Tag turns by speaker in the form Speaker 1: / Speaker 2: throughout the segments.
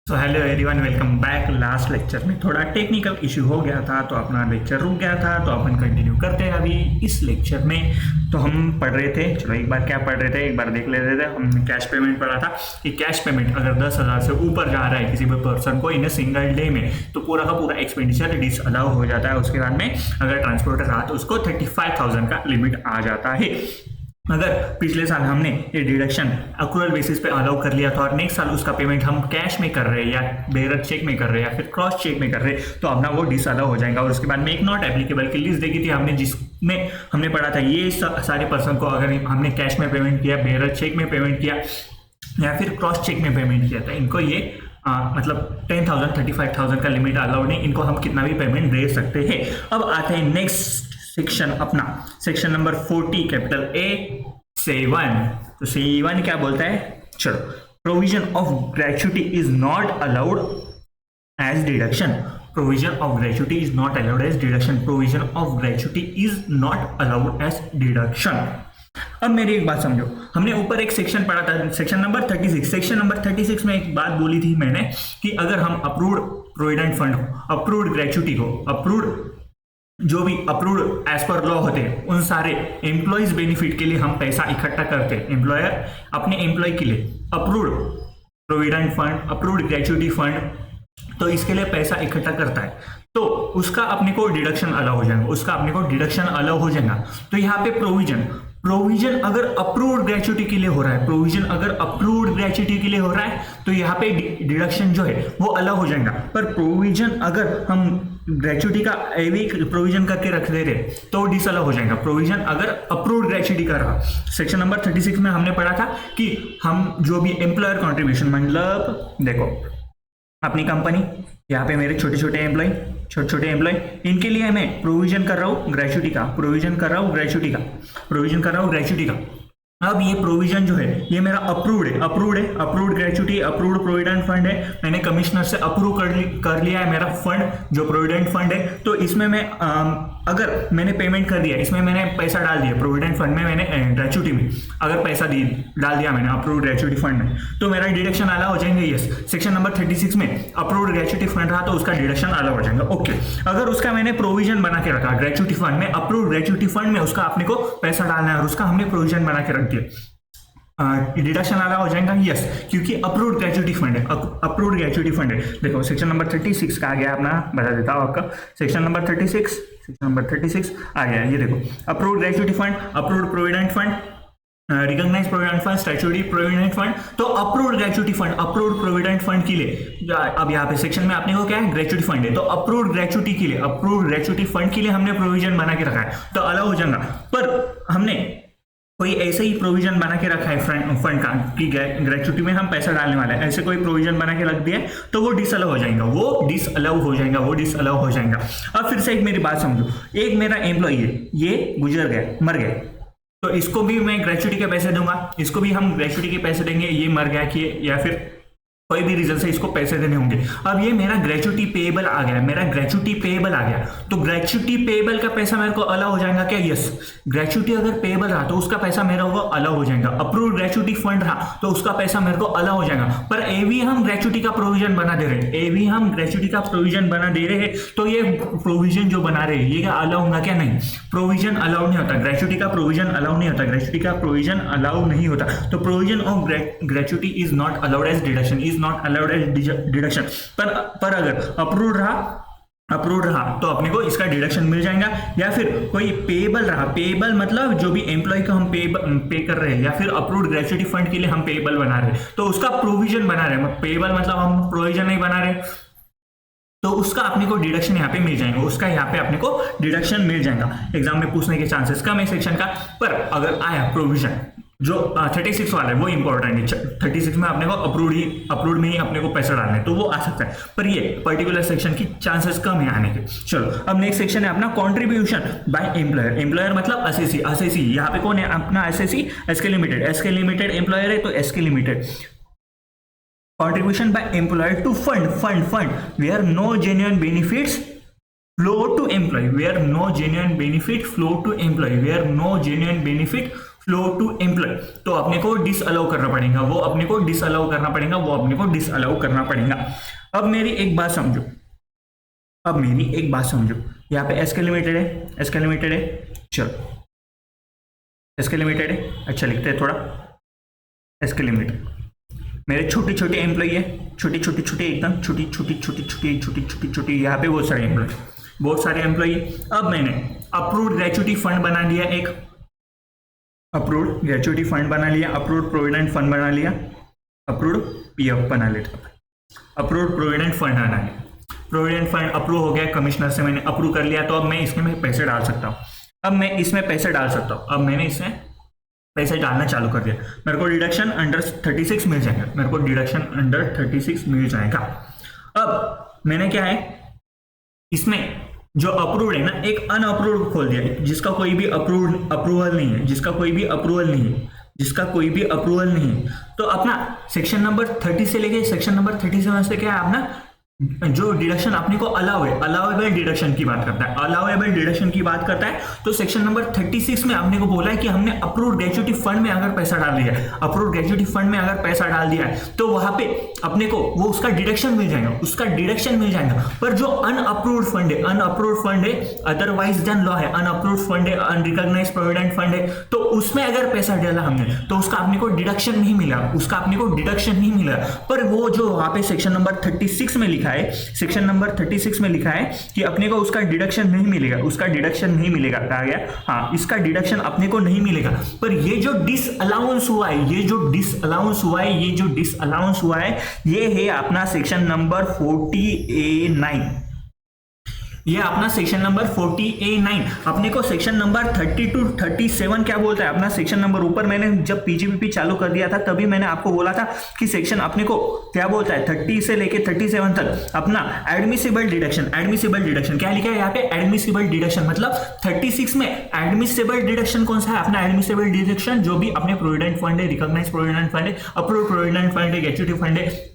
Speaker 1: So hello everyone, welcome back. Last lecture में थोड़ा technical issue हो गया था तो अपना लेक्चर रुक गया था, तो अपन कंटिन्यू करते हैं अभी इस लेक्चर में। तो हम पढ़ रहे थे, चलो एक बार क्या पढ़ रहे थे एक बार देख लेते थे। हमने कैश पेमेंट पढ़ा था कि कैश पेमेंट अगर 10,000 से ऊपर जा रहा है किसी भी पर्सन को इन ए सिंगल डे में, तो पूरा का पूरा एक्सपेंडिचर डिसअलाउ हो जाता है। उसके बाद में अगर ट्रांसपोर्टर रहा तो उसको 35,000 का लिमिट आ जाता है। अगर पिछले साल हमने ये डिडक्शन अक्रूवल बेसिस पे अलाउ कर लिया था और नेक्स्ट साल उसका पेमेंट हम कैश में कर रहे हैं या बेरर चेक में कर रहे हैं या फिर क्रॉस चेक में कर रहे हैं, तो अपना वो डिसअलाउ हो जाएगा। और उसके बाद में एक नॉट एप्लीकेबल की लिस्ट देखी थी हमने, जिसमें हमने पढ़ा था ये सारे पर्सन को अगर हमने कैश में पेमेंट किया, बेरर चेक में पेमेंट किया या फिर क्रॉस चेक में पेमेंट किया था, इनको ये मतलब 10,000 35,000 का लिमिट अलाउड नहीं, इनको हम कितना भी पेमेंट दे सकते हैं। अब आते हैं नेक्स्ट सेक्शन, अपना सेक्शन नंबर 40 कैपिटल A7। तो C1 क्या बोलता है, चलो, provision of gratuity is not allowed as deduction. Provision of gratuity is not allowed as deduction. Provision of gratuity is not allowed as deduction. अब मेरी एक बात समझो, हमने ऊपर एक सेक्शन पढ़ा था, सेक्शन नंबर 36। सेक्शन नंबर 36 में एक बात बोली थी मैंने कि अगर हम अप्रूव्ड प्रोविडेंट फंड को, अप्रूव्ड ग्रेच्युटी को, अप्रूव्ड जो भी अप्रूव्ड एज पर लॉ होते हैं उन सारे एम्प्लॉयज बेनिफिट के लिए हम पैसा इकट्ठा करते हैं। एम्प्लॉयर अपने एम्प्लॉय के लिए approved provident fund, approved gratuity fund, तो इसके लिए पैसा इकट्ठा करता है, तो उसका अपने को डिडक्शन अलाउ हो जाएगा, उसका अपने को डिडक्शन अलाउ हो जाएगा। तो यहाँ पे प्रोविजन अगर अप्रूव्ड ग्रेच्युटी के लिए हो रहा है, प्रोविजन अगर अप्रूव्ड ग्रेच्युटी के लिए हो रहा है, तो यहाँ पे डिडक्शन जो है वो अलाउ हो जाएगा। पर प्रोविजन अगर हम ग्रेच्युटी का एवी प्रोविजन करके रख दे रहे तो डिसअलाउ हो जाएगा। प्रोविजन अगर अप्रूव्ड ग्रेच्युटी का रहा, सेक्शन नंबर 36 में हमने पढ़ा था कि हम जो भी एम्प्लॉयर कॉन्ट्रीब्यूशन, मतलब देखो अपनी कंपनी, यहाँ पे मेरे छोटे छोटे एम्प्लॉय, इनके लिए मैं प्रोविजन कर रहा हूँ ग्रेच्युटी का, प्रोविजन कर रहा हूँ ग्रेच्युटी का। अब ये प्रोविजन जो है ये मेरा अप्रूव्ड है, approved gratuity, approved provident fund है। मैंने कमिश्नर से अप्रूव कर लिया है मेरा फंड जो प्रोविडेंट फंड है। तो इसमें मैं अगर मैंने पेमेंट कर दिया, इसमें मैंने पैसा डाल दिया प्रोविडेंट फंड में, मैंने ग्रेच्युटी में अगर पैसा डाल दिया मैंने अप्रूव्ड ग्रेच्युटी फंड में, तो मेरा डिडक्शन अलाउ हो जाएंगे। यस, सेक्शन नंबर 36 में अप्रूव्ड ग्रेच्युटी फंड रहा तो उसका डिडक्शन अलाउ हो जाएगा। ओके, अगर उसका मैंने प्रोविजन बना के रखा ग्रेच्युटी फंड में, अप्रूव्ड ग्रेच्युटी फंड में उसका अपने को पैसा डालना है और उसका हमने प्रोविजन बना के रख दिया, डिडक्शन अलाउ हो जाएगा। यस, क्योंकि अप्रूव्ड ग्रेच्युटी फंड है, अप्रूव्ड ग्रेच्युटी फंड है। देखो सेक्शन नंबर 36 का आ गया, अपना बता देता हूँ आपका। सेक्शन नंबर 36 आ गया, ये देखो, approved gratuity fund, approved provident fund, recognise provident fund, statutory provident fund. तो approved gratuity fund, approved provident fund के लिए अब यहाँ पे सेक्शन में आपने को क्या है, ग्रेच्युटी फंड है, तो अप्रूव्ड ग्रेच्युटी के लिए, अप्रूव्ड ग्रेच्युटी फंड के लिए हमने प्रोविजन बना के रखा है तो अलाउ हो जाएगा। पर हमने कोई ऐसे ही प्रोविजन बना के रखा है फंड का कि ग्रेच्युटी में हम पैसा डालने वाले हैं, ऐसे कोई प्रोविजन बना के रख दिया तो वो डिसअलाउ हो जाएगा। अब फिर से एक मेरी बात समझो, एक मेरा एम्प्लॉय है, ये मर गया, तो इसको भी मैं ग्रेच्युटी के पैसे दूंगा, इसको भी हम ग्रेच्युटी के पैसे देंगे, ये मर गया कि या फिर कोई भी रीजन से इसको पैसे देने होंगे। अब ये मेरा ग्रेच्युटी पेएबल आ गया, तो ग्रेच्युटी पेएबल का पैसा मेरे को अलाउ हो जाएगा क्या? यस, ग्रेच्युटी अगर पेएबल रहा तो उसका पैसा मेरे को अलाउ हो जाएगा। अप्रूव्ड ग्रेच्युटी फंड रहा तो उसका पैसा मेरे को अलाउ हो जाएगा। पर एवी हम ग्रेच्युटी का प्रोविजन बना दे रहे हैं, तो ये प्रोविजन जो बना रहे हैं ये क्या अलाउ होगा क्या? नहीं, प्रोविजन अलाउ नहीं होता, ग्रेच्युटी का प्रोविजन अलाउ नहीं होता, तो provision of gratuity is not allowed as deduction, is not allowed as deduction. पर अगर अप्रूव्ड रहा तो अपने को इसका डिडक्शन मिल जाएगा। या फिर कोई पेएबल रहा, पेएबल मतलब जो भी एम्प्लॉय को हम पे कर रहे हैं, या फिर अप्रूव्ड ग्रेच्युटी फंड के लिए हम पेएबल बना रहे हैं, तो उसका प्रोविजन बना रहे हैं, पेएबल मतलब हम प्रोविजन नहीं बना रहे, तो उसका अपने को डिडक्शन यहाँ पे मिल जाएगा, एग्जाम में पूछने के चांसेस कम है सेक्शन का। पर अगर आया प्रोविजन जो 36 वाला है वो इंपॉर्टेंट है, 36 में अपने को अप्रूव्ड में ही अपने को पैसा डालना है तो वो आ सकता है, पर ये पर्टिकुलर सेक्शन की चांसेस कम है आने के। चलो, अब नेक्स्ट सेक्शन है अपना कॉन्ट्रीब्यूशन बाय एम्प्लॉयर मतलब एसएसी। यहाँ पे कौन है अपना एसएसी? एसके लिमिटेड एम्प्लॉयर है तो SK limited. Contribution by employer to fund where no genuine benefits flow to employee, flow to employ, तो अपने को डिसअलाउ करना पड़ेगा, वो अपने को डिसअलाउ करना पड़ेगा, वो अपने को डिसअलाउ करना पड़ेगा। अब मेरी एक बात समझो, अब मेरी एक बात समझो, यहाँ पे एस के लिमिटेड है, एस के लिमिटेड है, चलो एस के लिमिटेड है, अच्छा लिखते हैं थोड़ा, एस के लिमिटेड मेरे छोटे छोटे एम्प्लॉय है, छोटी छोटी छोटी एकदम छोटी छोटी छोटी छोटी छोटी छोटी छोटी, यहाँ पे बहुत सारे एम्प्लॉय, बहुत सारे एम्प्लॉय। अब मैंने अप्रूव्ड ग्रेचुइटी फंड बना लिया, एक अप्रूव्ड ग्रेचुइटी फंड बना लिया, अप्रूव्ड प्रोविडेंट फंड बना लिया, अप्रूव्ड पीएफ बना लेता, अप्रूव्ड प्रोविडेंट फंड बना लिया, प्रोविडेंट फंड अप्रूव हो गया, कमिश्नर से मैंने अप्रूव कर लिया, तो अब मैं इसमें पैसे डाल सकता हूँ, अब मैं इसमें पैसे डाल सकता हूँ, अब मैंने इसमें पैसे डालना चालू कर दिया, मेरे को डिडक्शन अंडर 36 मिल जाएगा, मेरे को डिडक्शन अंडर 36 मिल जाएगा। अब मैंने क्या है इसमें जो अप्रूव्ड है ना, एक अनअप्रूव्ड खोल दिया, जिसका कोई भी अप्रूवल नहीं है, जिसका कोई भी अप्रूवल नहीं है, जिसका कोई भी अप्रूवल नहीं है, तो अपना सेक्शन नंबर 30 से लेके सेक्शन नंबर 37 से क्या है अपना जो डिडक्शन अपने को अलाउ है, अलाउएबल डिडक्शन की बात करता है, अलाउएबल डिडक्शन की बात करता है। तो सेक्शन नंबर 36 में आपने को बोला है कि हमने अप्रूव्ड ग्रेचुइटी फंड में अगर पैसा डाल दिया है, अप्रूव्ड ग्रेचुइटी फंड में अगर पैसा डाल दिया है, तो वहां पे अपने को वो उसका डिडक्शन मिल जाएगा, उसका डिडक्शन मिल जाएगा। पर जो अनअप्रूव्ड फंड है, अनअप्रूव्ड फंड है, अदरवाइज देन लॉ है, अनअप्रूव्ड फंड है, अनरिकॉग्नाइज्ड प्रोविडेंट फंड है, तो उसमें अगर पैसा डाला हमने तो उसका अपने को डिडक्शन नहीं मिला, उसका अपने को डिडक्शन नहीं मिला। पर वो जो वहां पे सेक्शन नंबर 36 में लिखा है, सेक्शन नंबर 36 में लिखा है कि अपने को उसका डिडक्शन नहीं मिलेगा, उसका डिडक्शन नहीं मिलेगा, कहा गया हाँ इसका डिडक्शन अपने को नहीं मिलेगा। पर ये जो डिसअलाउंस हुआ है, ये जो डिसअलाउंस हुआ है, ये जो डिसअलाउंस हुआ है, ये है अपना सेक्शन नंबर 40A9, ये अपना सेक्शन नंबर 40A9। अपने को सेक्शन नंबर 30 to 37 क्या बोलता है अपना सेक्शन नंबर, ऊपर मैंने जब पीजीबीपी चालू कर दिया था तभी मैंने आपको बोला था कि सेक्शन अपने को क्या बोलता है 30 से लेके 37 तक अपना एडमिसिबल डिडक्शन, एडमिसिबल डिडक्शन क्या लिखा है यहाँ पे, एडमिसिबल डिडक्शन, मतलब 36 में एडमिसिबल डिडक्शन कौन सा है अपना, एडमिसिबल डिडक्शन जो भी अपने प्रोविडेंट फंड है, रिकॉग्नाइज्ड प्रोविडेंट फंड है, अप्रूव्ड प्रोविडेंट फंड है, ग्रेच्युटी फंड है,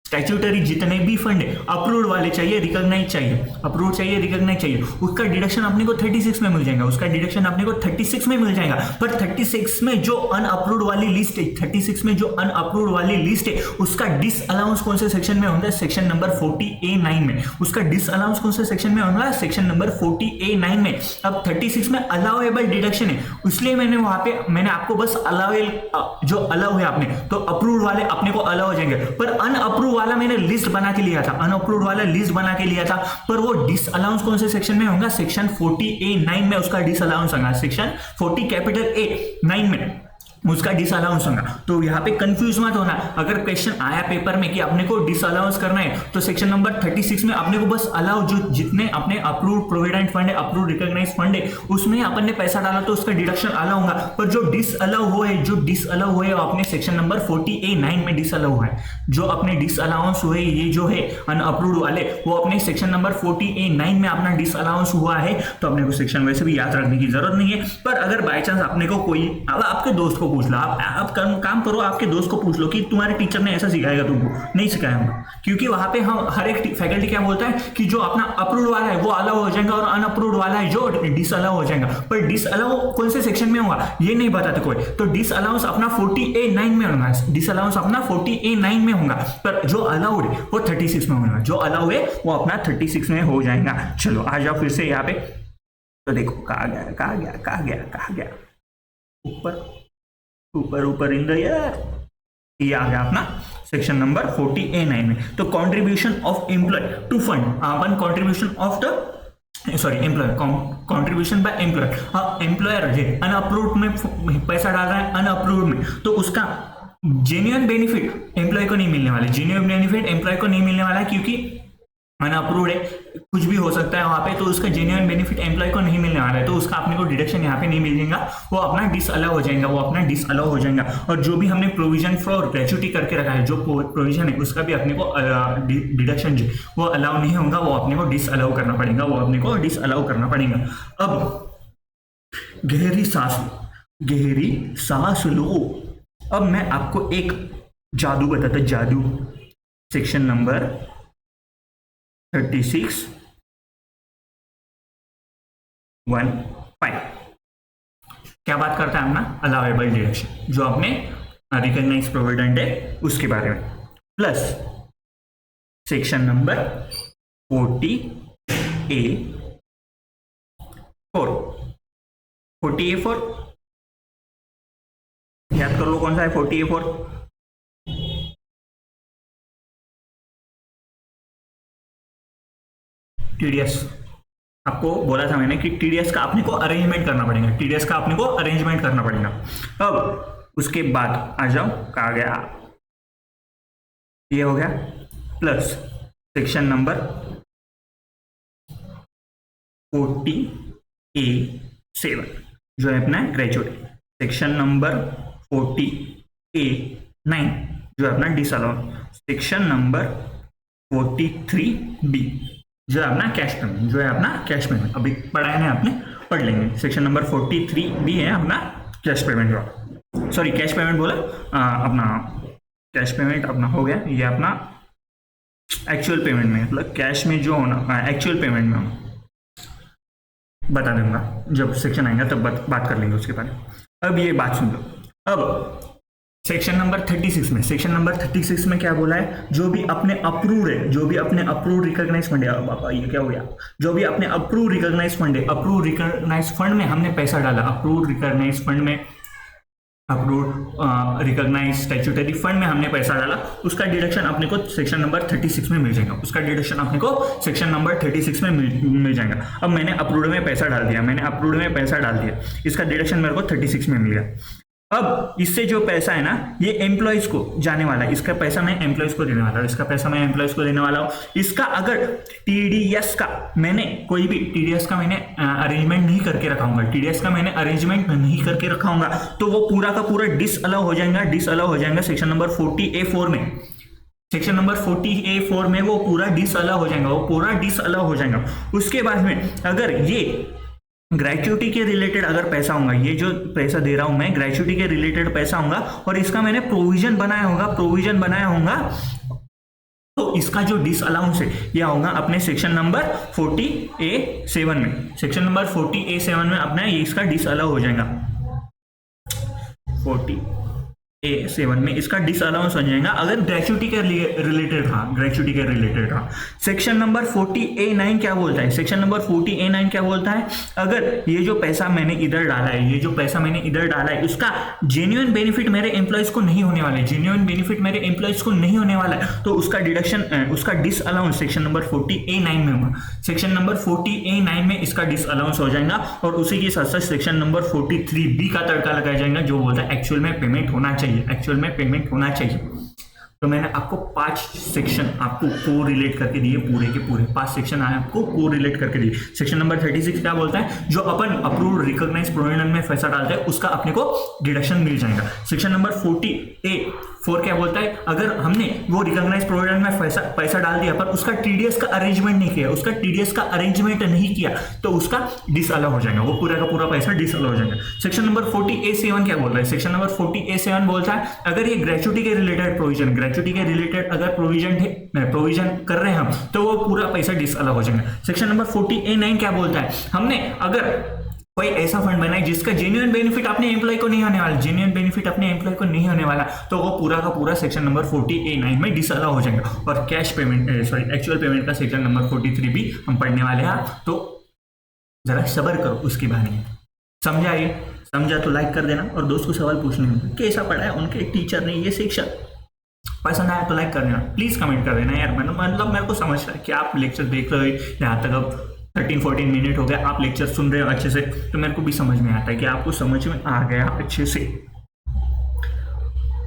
Speaker 1: स्टैट्यूटरी जितने भी फंड है, अप्रूव्ड वाले चाहिए, रिकॉग्नाइज चाहिए, अप्रूव चाहिए, रिकॉग्नाइज चाहिए, उसका डिडक्शन अपने को 36 में मिल जाएगा, उसका डिडक्शन अपने को 36 में मिल जाएगा। पर 36 में जो अनअप्रूव्ड वाली लिस्ट है, 36 में जो अनअप्रूव्ड वाली लिस्ट है, उसका डिसअलाउंस कौन से सेक्शन में होगा, सेक्शन नंबर 40A9 में, उसका डिसअलाउंस कौन से सेक्शन में होगा, सेक्शन नंबर 40A9 में। अब 36 में अलाउएबल डिडक्शन है, इसलिए मैंने वहां पे मैंने आपको बस अलाउएबल जो अलाउ है आपने, तो अप्रूव्ड वाले अपने को अलाउ हो जाएंगे, पर अनअप्रूव्ड वाला मैंने लिस्ट बना के लिया था, अनअप्रूव्ड वाला लिस्ट बना के लिया था, पर वो डिसअलाउंस कौन से सेक्शन में होगा, सेक्शन 40A9 में उसका डिसअलाउंस होगा, सेक्शन 40 कैपिटल A9 में उसका डिसअलाउंस होगा। तो यहाँ पे कंफ्यूज मत होना, अगर क्वेश्चन आया पेपर में कि अपने को डिसअलाउंस करना है तो सेक्शन नंबर 36 में अपने को बस अलाउ जो जितने अपने अप्रूव्ड प्रोविडेंट फंड है, अप्रूव्ड रिकॉग्नाइज्ड फंड है, उसमें अपन ने पैसा डाला तो उसका डिडक्शन अलाउ होगा। पर जो डिसअलाउ हुआ है, जो डिसअलाउ हुए अपने सेक्शन नंबर 40A9 में डिसअलाउ हुआ है, जो अपने डिसअलाउंस हुए ये जो है अनअप्रूव्ड वाले, वो अपने सेक्शन नंबर 40A9 में अपना डिसअलाउंस हुआ है, तो अपने को सेक्शन वैसे भी याद रखने की जरूरत नहीं है। पर अगर बाय चांस अपने को कोई, अब आपके दोस्त को पूछ लो, आप काम करो, आपके दोस्त को पूछ लो कि तुम्हारे टीचर ने ऐसा सिखाएगा तुमको, नहीं सिखाया होगा, क्योंकि वहां पे हम हर एक फैकल्टी क्या बोलता है कि जो अपना अप्रूव्ड वाला है वो अलाउ हो जाएगा और अनअप्रूव्ड वाला है जो डिसअलाउ हो जाएगा। पर डिसअलाउ कौन से सेक्शन में होगा ये नहीं बताते कोई, तो डिसअलाउंस अपना 40A9 में होगा, डिसअलाउंस अपना 40A9 में होगा, पर जो अलाउड है वो 36 में होगा, जो अलाउ है वो अपना 36 में हो जाएगा। चलो आ जाओ फिर से यहाँ पे, तो देखो कहा गया ऊपर इन द ईयर, ये आ गया अपना सेक्शन नंबर 40A9 में। तो contribution of employ to fund, अपन contribution of the employer, contribution by employer, हाँ एम्प्लॉयर है अनअप्रूव्ड में पैसा डाल रहा है, अनअप्रूव्ड में, तो उसका जेन्युइन बेनिफिट एम्प्लॉय को नहीं मिलने वाला, जेन्युइन बेनिफिट एम्प्लॉय को नहीं मिलने वाला, क्योंकि अनअप्रूव्ड है, कुछ भी हो सकता है वहां पे, तो उसका जेन्युइन बेनिफिट एम्प्लॉय को नहीं मिलने वाला है, तो उसका अपने को डिडक्शन यहाँ पे नहीं मिलेगा, वो अपना डिसअलाउ हो जाएगा, वो अपना डिसअलाउ हो जाएगा। और जो भी हमने प्रोविजन फॉर ग्रेच्युटी करके रखा है, जो प्रोविजन है उसका भी अपने को डिडक्शन जो वो अलाउ नहीं होगा, वो अपने को डिसअलाउ करना पड़ेगा, वो अपने को डिसअलाउ करना पड़ेगा। अब गहरी सांस लो। अब मैं आपको एक जादू बताता, जादू, सेक्शन नंबर 36(1)(5), क्या बात करता है अपना, अलाउेबल डिडक्शन, जो अपने रिकॉग्नाइज प्रोविडेंट है उसके बारे में, plus section number 40A4। 40A4 याद कर लो कौन सा है 40A4। टीडीएस, आपको बोला था मैंने कि टीडीएस का अपने को अरेंजमेंट करना पड़ेगा, टीडीएस का अपने को अरेंजमेंट करना पड़ेगा। अब उसके बाद आ जाओ, कहा गया, ये हो गया, प्लस सेक्शन नंबर 40A7 जो है अपना ग्रेजुएट, सेक्शन नंबर 40A9 जो है अपना डिसअलाउ, सेक्शन नंबर 43B जो है अपना कैश पेमेंट, जो है अपना कैश पेमेंट, अभी पढ़ा है ना आपने, पढ़ लेंगे। सेक्शन नंबर 43B है अपना कैश पेमेंट वाला, सॉरी कैश पेमेंट बोला, अपना कैश पेमेंट अपना हो गया, ये अपना एक्चुअल पेमेंट में, मतलब कैश में जो होना, एक्चुअल पेमेंट में होना, बता दूंगा जब सेक्शन आएगा तब बात कर लेंगे उसके बारे में। अब ये बात सुन लो। अब सेक्शन नंबर 36 में, सेक्शन नंबर 36 में क्या बोला है, जो भी अपने अप्रूव्ड है, जो भी अपने अप्रूव्ड रिकॉग्नाइज फंड है, बाबा ये क्या हो गया, जो भी अपने अप्रूव्ड रिकॉग्नाइज फंड है, अप्रूव्ड रिकॉग्नाइज फंड में हमने पैसा डाला, अप्रूव्ड रिकॉग्नाइज फंड में, अप्रूव्ड रिकॉग्नाइज स्टैट्यूटरी फंड में हमने पैसा डाला, उसका डिडक्शन अपने को सेक्शन नंबर 36 में मिल जाएगा, उसका डिडक्शन अपने को सेक्शन नंबर 36 में मिल जाएगा। अब मैंने अप्रूव्ड में पैसा डाल दिया, मैंने अप्रूव्ड में पैसा डाल दिया, इसका डिडक्शन मेरे को 36 में मिल गया। अब इससे जो पैसा है ना, ये एम्प्लॉयज को जाने वाला है, इसका पैसा मैं एम्प्लॉयज को देने वाला हूँ, इसका पैसा मैं एम्प्लॉयज को देने वाला हूँ। इसका अगर टीडीएस का मैंने कोई भी टीडीएस का मैंने अरेंजमेंट नहीं करके रखाऊंगा, टीडीएस का मैंने अरेंजमेंट नहीं करके रखाऊंगा, तो वो पूरा का पूरा डिसअलाउ हो जाएगा, डिसअलाउ हो जाएगा सेक्शन नंबर 40A4 में, सेक्शन नंबर 40A4 में वो पूरा डिसअलाउ हो जाएगा, वो पूरा डिसअलाउ हो जाएगा। उसके बाद में अगर ये ग्रेच्युटी के रिलेटेड अगर पैसा होगा, ये जो पैसा दे रहा हूं मैं ग्रेच्युटी के रिलेटेड पैसा होगा और इसका मैंने प्रोविजन बनाया होगा, तो इसका जो डिसअलाउंस है ये होगा अपने सेक्शन नंबर 40A7 में, सेक्शन नंबर 40A7 में अपना ये इसका डिसअलाउ हो जाएगा, 40A7 में इसका डिसअलाउंस हो जाएगा अगर ग्रेच्युटी के रिलेटेड था, ग्रेच्युटी के रिलेटेड था। सेक्शन नंबर 40A9 क्या बोलता है, सेक्शन नंबर 40A9 क्या बोलता है, अगर ये जो पैसा मैंने इधर डाला है, ये जो पैसा मैंने इधर डाला है, उसका जेन्युइन बेनिफिट मेरे एम्प्लॉयज को नहीं होने वाला है, जेन्युइन बेनिफिट मेरे एम्प्लॉयज को नहीं होने वाला है, तो उसका डिडक्शन, उसका डिसअलाउंस सेक्शन नंबर 40A9 में होगा, सेक्शन नंबर 40A9 में इसका डिसअलाउंस हो जाएगा और उसी के साथ साथ सेक्शन नंबर 43B का तड़का लगाया जाएगा, जो बोलता है एक्चुअल में पेमेंट होना चाहिए, एक्चुअल में पेमेंट होना चाहिए। तो मैंने आपको 5 सेक्शन आपको को रिलेट करके दिए, पूरे के पूरे 5 सेक्शन आए आपको को रिलेट करके दिए। सेक्शन नंबर 36 क्या बोलता है, जो अपन अप्रूव्ड रिकॉग्नाइज प्रोविडेंट में पैसा डालते हैं उसका अपने को डिडक्शन मिल जाएगा। सेक्शन नंबर 40A4 क्या बोलता है, अगर हमने वो रिकॉग्नाइज प्रोविडेंट में पैसा डाल दिया पर उसका टीडीएस का अरेंजमेंट नहीं किया, उसका टीडीएस का अरेंजमेंट नहीं किया, तो उसका डिसअलाउ हो जाएगा, वो पूरा का पूरा पैसा डिसअलाउ हो जाएगा। सेक्शन नंबर 40A7 क्या बोल रहा है, सेक्शन नंबर 40A7 बोलता है अगर ये ग्रेच्युटी के रिलेटेड प्रोविजन, ग्रेच्युटी के रिलेटेड अगर प्रोविजन कर रहे हैं हम, तो वो पूरा पैसा डिसअलाउ हो जाएगा। सेक्शन नंबर 40A9 क्या बोलता है, हमने अगर कोई ऐसा फंड बनाए जिसका जेन्युइन बेनिफिट अपने एम्प्लॉय को नहीं होने वाला, जेन्युइन बेनिफिट अपने एम्प्लॉय को नहीं होने वाला, तो वो पूरा का पूरा सेक्शन नंबर 40A9 में डिसअलाउ हो जाएगा और कैश पेमेंट, एक्चुअल पेमेंट का सेक्शन नंबर 43B हम पढ़ने वाले हैं। तो जरा सब्र करो उसके बारे में, समझा ये, समझा तो लाइक कर देना और दोस्त को सवाल पूछने में कैसा पढ़ा है उनके टीचर ने ये सेक्शन, पसंद आया तो लाइक कर देना, प्लीज कमेंट कर देना यार, मतलब मेरे को समझ रहा है कि आप लेक्चर देख रहे हो यहाँ तक, अब 13-14 मिनट हो गया आप लेक्चर सुन रहे हो अच्छे से, तो मेरे को भी समझ में आता है कि आपको समझ में आ गया अच्छे से।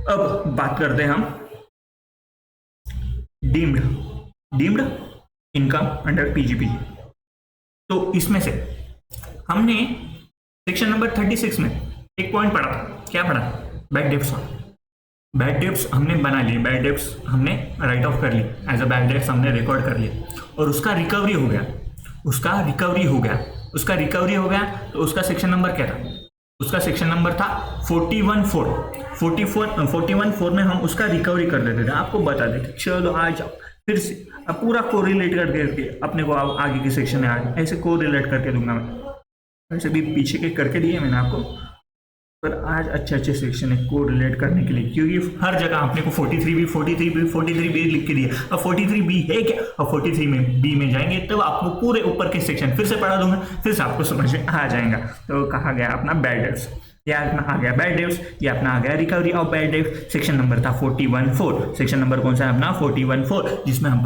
Speaker 1: अब बात करते हैं हम डीम्ड इनकम अंडर पीजीपीजी। तो इसमें से हमने सेक्शन नंबर 36 में एक पॉइंट पढ़ा, क्या पढ़ा, बैड डेब्ट्स। बैड डेब्ट्स हमने बना लिए, बैड डेब्ट्स हमने राइट ऑफ कर ली, एज अ बैड डेब्ट्स हमने रिकॉर्ड कर लिया और उसका रिकवरी हो गया, उसका रिकवरी हो गया। तो उसका सेक्शन नंबर क्या था, उसका सेक्शन नंबर था 41(4) में हम उसका रिकवरी कर देते थे, आपको बता देते चलो आ जाओ फिर से, अब पूरा कोरिलेट करके अपने को आगे के सेक्शन में ऐसे कोरिलेट करके दूंगा मैं, वैसे भी पीछे के करके दिए मैंने आपको, पर आज अच्छे अच्छे सेक्शन है को रिलेट करने के लिए, क्योंकि हर जगह आपने को 43B 43B 43B लिख के दिया। अब 43B है क्या, अब 43 में बी में जाएंगे तब आपको पूरे ऊपर के सेक्शन फिर से पढ़ा दूंगा, फिर से आपको समझ में आ जाएगा। तो कहा गया अपना बैड डेब्ट्स, ये अपना आ गया बैड डेब्ट्स, ये अपना आ गया recovery of bad debts. Section number था 41.4, सेक्शन नंबर कौन सा है अपना 41.4, जिसमें हम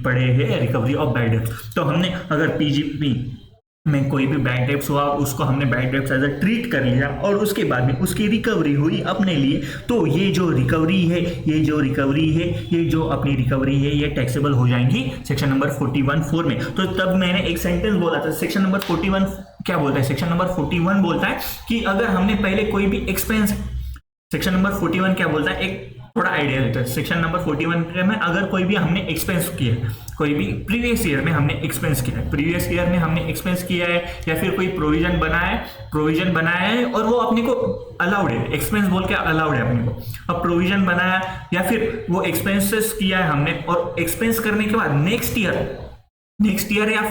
Speaker 1: पढ़े हैं रिकवरी ऑफ बैड डेब्ट्स। तो हमने अगर पीजीपी में कोई भी बैड डेब्ट्स हुआ उसको हमने bad debts as a treat कर लिया और उसके बाद में उसकी रिकवरी हुई अपने लिए, तो ये जो रिकवरी है ये जो अपनी रिकवरी है ये टैक्सेबल हो जाएंगी सेक्शन नंबर 41.4 में। तो तब मैंने एक सेंटेंस बोला था, सेक्शन नंबर 41 क्या बोलता है, सेक्शन नंबर 41 बोलता है कि अगर हमने पहले कोई भी एक्सपेंस, सेक्शन नंबर 41 क्या बोलता है, एक थोड़ा आइडिया देता है। सेक्शन नंबर 41 में अगर कोई भी हमने एक्सपेंस किया है, कोई भी प्रीवियस ईयर में हमने एक्सपेंस किया है, प्रीवियस ईयर में हमने एक्सपेंस किया है या फिर कोई प्रोविजन बनाया है और वो अपने को अलाउड है, एक्सपेंस बोल के अलाउड है अपने को। अब प्रोविजन बनाया या फिर वो एक्सपेंसेस किया है हमने और एक्सपेंस करने के बाद नेक्स्ट ईयर या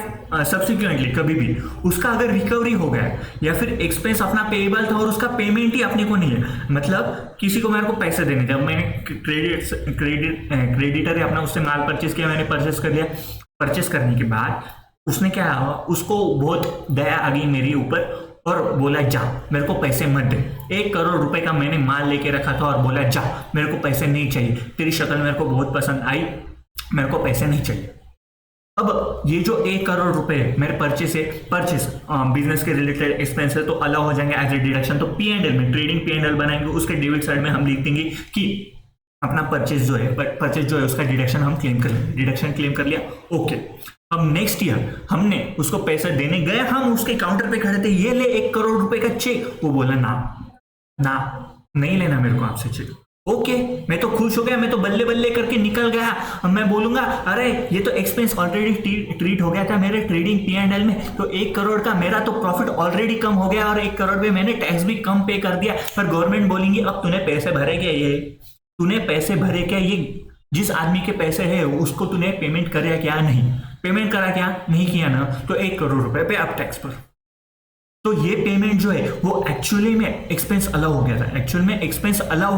Speaker 1: सब्सिक्वेंटली कभी भी उसका अगर रिकवरी हो गया या फिर एक्सपेंस अपना पेएबल था और उसका पेमेंट ही अपने को नहीं है, मतलब किसी को मेरे को पैसे देने थे, मैंने क्रेडिटर है अपना, उससे माल परचेस किया, मैंने परचेस कर लिया, परचेस करने के बाद उसने क्या हुआ, उसको बहुत दया आ गई मेरे ऊपर और बोला जा मेरे को पैसे मत दे, 1 करोड़ रुपए का मैंने माल लेके रखा था और बोला जा मेरे को पैसे नहीं चाहिए, तेरी शक्ल मेरे को बहुत पसंद आई, मेरे को पैसे नहीं चाहिए। अब ये जो 1 करोड़ रुपए मेरे परचेस बिजनेस के रिलेटेड एक्सपेंस है तो अलाउ हो जाएंगे एज ए डिडक्शन। तो P&L में ट्रेडिंग P&L बनाएंगे, उसके डेबिट साइड में हम लिख देंगे कि अपना परचेस जो है उसका डिडक्शन हम क्लेम कर लेंगे, डिडक्शन क्लेम कर लिया, ओके। अब नेक्स्ट ईयर हमने उसको पैसा देने गए, हम उसके काउंटर पे खड़े थे, ये ले 1 करोड़ रुपए का चेक, वो बोला ना नहीं लेना मेरे को आपसे चेक, ओके मैं तो खुश हो गया, मैं तो बल्ले बल्ले करके निकल गया। अब मैं बोलूंगा अरे ये तो एक्सपेंस ऑलरेडी ट्रीट हो गया था मेरे ट्रेडिंग P&L में, तो 1 करोड़ का मेरा तो प्रॉफिट ऑलरेडी कम हो गया और 1 करोड़ में मैंने टैक्स भी कम पे कर दिया। पर गवर्नमेंट बोलेंगी अब तूने पैसे भरे क्या, ये जिस आदमी के पैसे है उसको तूने पेमेंट करा क्या, नहीं पेमेंट करा क्या, नहीं किया ना, तो 1 करोड़ रुपए पे अब टैक्स पर। तो ये पेमेंट जो है वो एक्चुअली में एक्सपेंस अलाउ हो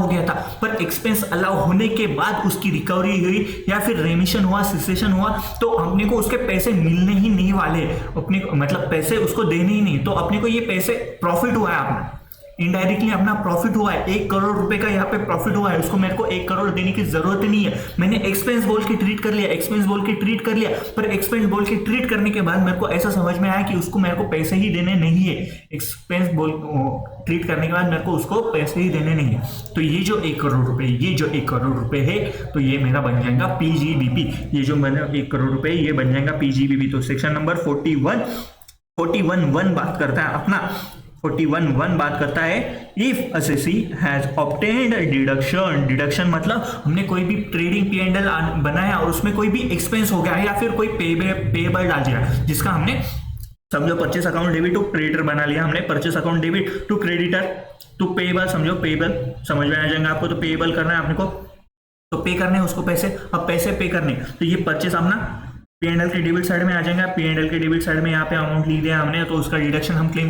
Speaker 1: गया था, पर एक्सपेंस अलाउ होने के बाद उसकी रिकवरी हुई या फिर रेमिशन हुआ, सिसेशन हुआ, तो अपने को उसके पैसे मिलने ही नहीं वाले, अपने मतलब पैसे उसको देने ही नहीं, तो अपने को ये पैसे प्रॉफिट हुआ है, अपना इनडायरेक्टली अपना प्रॉफिट हुआ है, 1 करोड़ रुपए का यहाँ पे प्रॉफिट हुआ है, उसको मेरे को 1 करोड़ देने की जरूरत नहीं है, मैंने एक्सपेंस बोल के ट्रीट कर लिया, पर एक्सपेंस बोल के ट्रीट करने के बाद मेरे को ऐसा समझ में आया कि उसको मेरे को पैसे ही देने नहीं है, एक्सपेंस बोल ट्रीट करने के बाद मेरे को उसको पैसे ही देने नहीं है, तो ये जो 1 करोड़ रुपए है तो ये मेरा बन जाएगा PGBP, ये जो बने 1 करोड़ रुपए ये बन जाएगा PGBP। तो सेक्शन नंबर 41.1 बात करता है अपना 41.1 बात करता है if assessee has obtained deduction मतलब हमने कोई भी ट्रेडिंग P&L बनाया और उसमें कोई भी एक्सपेंस हो गया या फिर कोई पेएबल डाल दिया, जिसका हमने समझो purchase account debit to creditor बना लिया, हमने purchase account debit to creditor to payable, समझो पेएबल समझ में आ जाएगा आपको, तो पेएबल करना है आपने को, तो पे करने हैं उसको पैसे, अब पैसे पे करने, तो ये परचेस अपना P&L के डेबिट साइड में आ जाएगा, P&L के डेबिट साइड में यहाँ पे अमाउंट लिख दिया हमने, तो उसका डिडक्शन हम क्लेम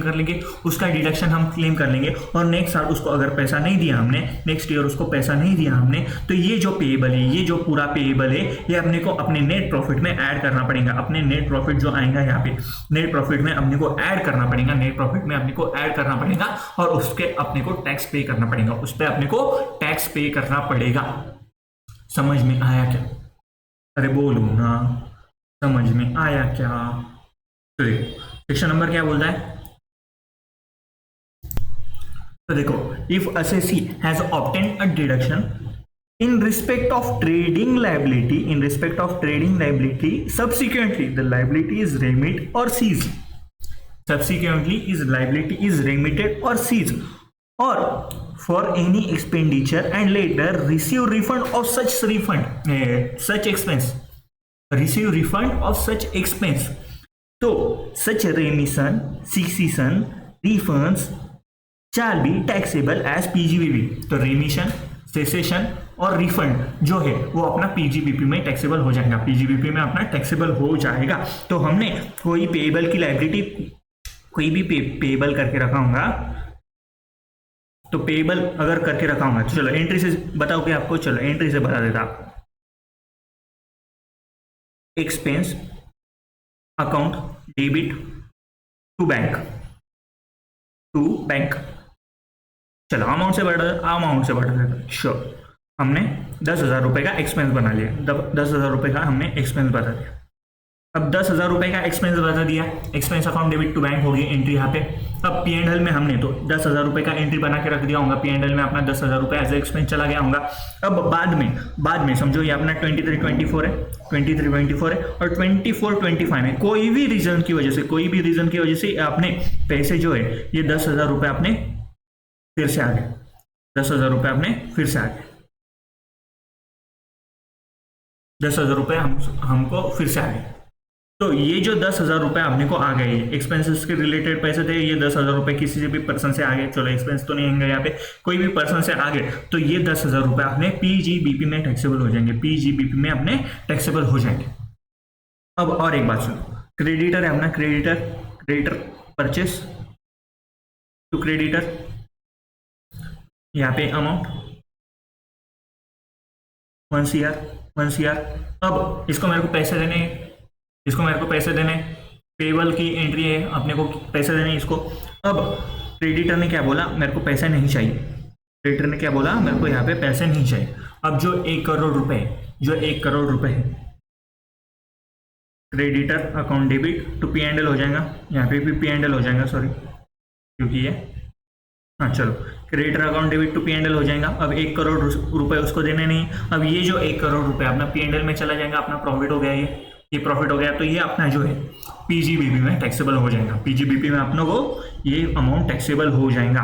Speaker 1: कर लेंगे, और नेक्स्ट साल उसको अगर पैसा नहीं दिया हमने, नेक्स्ट ईयर उसको पैसा नहीं दिया हमने, तो ये जो पेएबल है, ये जो पूरा पेएबल है ये अपने को अपने नेट प्रॉफिट में ऐड करना पड़ेगा, अपने नेट प्रॉफिट जो आएगा यहाँ पे नेट प्रॉफिट में अपने को ऐड करना पड़ेगा, और उसके अपने को टैक्स पे करना पड़ेगा, उस पर अपने को टैक्स पे करना पड़ेगा। समझ में आया क्या? अरे बोलो ना, समझ में आया क्या? तो देखो सेक्शन नंबर क्या बोलता है, तो देखो if assessee has obtained a deduction in respect of trading liability subsequently the liability is remitted or seized, or seized, or for any expenditure and later receive refund of such expense, तो such remission, cessation, refunds shall be taxable as PGBP। तो रेमिशन, cessation और refund जो है वो अपना PGBP में taxable हो जाएगा, PGBP में अपना टैक्सेबल हो जाएगा। तो हमने कोई पेएबल की लायबिलिटी कोई भी पेएबल करके रखा होगा, तो पेएबल अगर करके रखा होगा, तो चलो एंट्री से बताओ कि आपको, चलो एंट्री से बता देता आपको। Expense account debit to bank, चलो अमाउंट से बढ़ा देता। श्योर, हमने 10,000 रुपये का एक्सपेंस बना लिया, 10,000 रुपये का हमने एक्सपेंस बता दिया। अब 10,000 रुपये का एक्सपेंस बता दिया, expense account debit to bank हो गई एंट्री यहाँ पे। अब P&L में हमने तो 10,000 रुपये का एंट्री बना के रख दिया होगा, P&L में अपना 10,000 रुपये एज ए एक्सपेंस चला गया होगा। अब बाद में समझो ये अपना 23-24 है और 24-25 में कोई भी रीजन की वजह से अपने पैसे जो है ये 10,000 रुपये अपने फिर से आ गए, 10,000 रुपये अपने फिर से आ गए, 10,000 रुपये हमको फिर से आ गए। तो ये जो 10,000 रुपये अपने को आ गए, एक्सपेंसेस के रिलेटेड पैसे थे, ये 10,000 रुपये किसी से भी पर्सन से आ गए, चलो एक्सपेंस तो नहीं आएंगे यहाँ पे, कोई भी पर्सन से आ गए, तो ये 10,000 रुपये अपने PGBP में टैक्सेबल हो जाएंगे, PGBP में अपने टैक्सेबल हो जाएंगे। अब और एक बात सुनो, क्रेडिटर है अपना, क्रेडिटर परचेस टू क्रेडिटर, यहाँ पे अमाउंट 1 CR। अब इसको मेरे को पैसे देने, पेबल की एंट्री है, अपने को पैसे देने इसको। अब क्रेडिटर ने क्या बोला, मेरे को पैसे नहीं चाहिए, क्रेडिटर ने क्या बोला, मेरे को यहाँ पे पैसे नहीं चाहिए। अब जो 1 करोड़ रुपए है, creditor account debit to P&L हो जाएगा, यहाँ पे भी P&L हो जाएगा, सॉरी क्योंकि ये, हाँ चलो creditor account debit to P&L हो जाएगा। अब 1 करोड़ रुपए उसको देने नहीं, अब ये जो 1 करोड़ रुपए अपना P&L में चला जाएगा, अपना प्रॉफिट हो गया, ये प्रॉफिट हो गया, तो ये अपना जो है PGBP में टैक्सेबल हो जाएगा, PGBP में अपनों को ये अमाउंट टैक्सेबल हो जाएगा।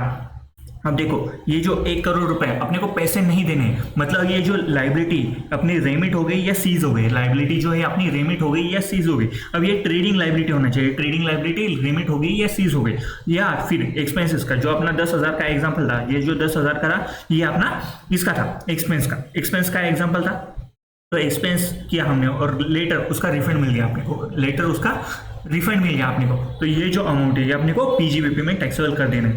Speaker 1: अब देखो ये जो 1 करोड़ रुपए अपने को पैसे नहीं देने, मतलब ये जो लाइबिलिटी अपनी रेमिट हो गई या सीज हो गई, लाइबिलिटी जो है अपनी रेमिट हो गई या सीज हो गई। अब ये ट्रेडिंग लाइबिलिटी होना चाहिए, ट्रेडिंग लाइबिलिटी रेमिट हो गई या सीज हो गई, या फिर एक्सपेंसेस का, जो अपना 10,000 का एग्जाम्पल था, ये जो 10,000 का था ये अपना इसका था, एक्सपेंस का एग्जाम्पल था। तो एक्सपेंस किया हमने और लेटर उसका रिफंड मिल गया अपने को, अपने को, तो ये जो अमाउंट है ये अपने को PGBP में टैक्सेबल कर देना,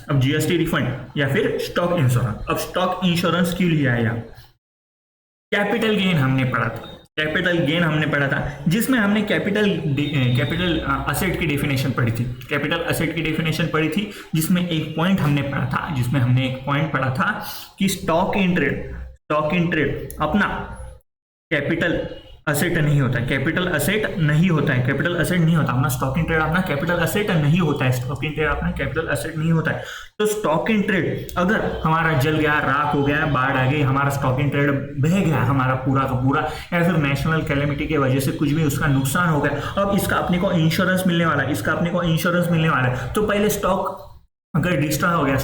Speaker 1: अब GST रिफंड या फिर स्टॉक इंश्योरेंस। अब स्टॉक इंश्योरेंस क्यों लिया है यहाँ, कैपिटल गेन हमने पढ़ा था, जिसमें हमने कैपिटल असेट की डेफिनेशन पढ़ी थी, जिसमें एक पॉइंट हमने पढ़ा था कि स्टॉक इन ट्रेड अपना कैपिटल असेट नहीं होता है, अपना स्टॉक इन ट्रेड अपना कैपिटल असेट नहीं होता है, तो स्टॉक इन ट्रेड अगर हमारा जल गया, राख हो गया, बाढ़ आ गई, हमारा स्टॉक इन ट्रेड बह गया हमारा पूरा का पूरा, या फिर नेशनल कैलेमिटी की वजह से कुछ भी उसका नुकसान हो गया, अब इसका अपने को इंश्योरेंस मिलने वाला है, तो पहले स्टॉक अगर डिस्ट्रॉय हो गया,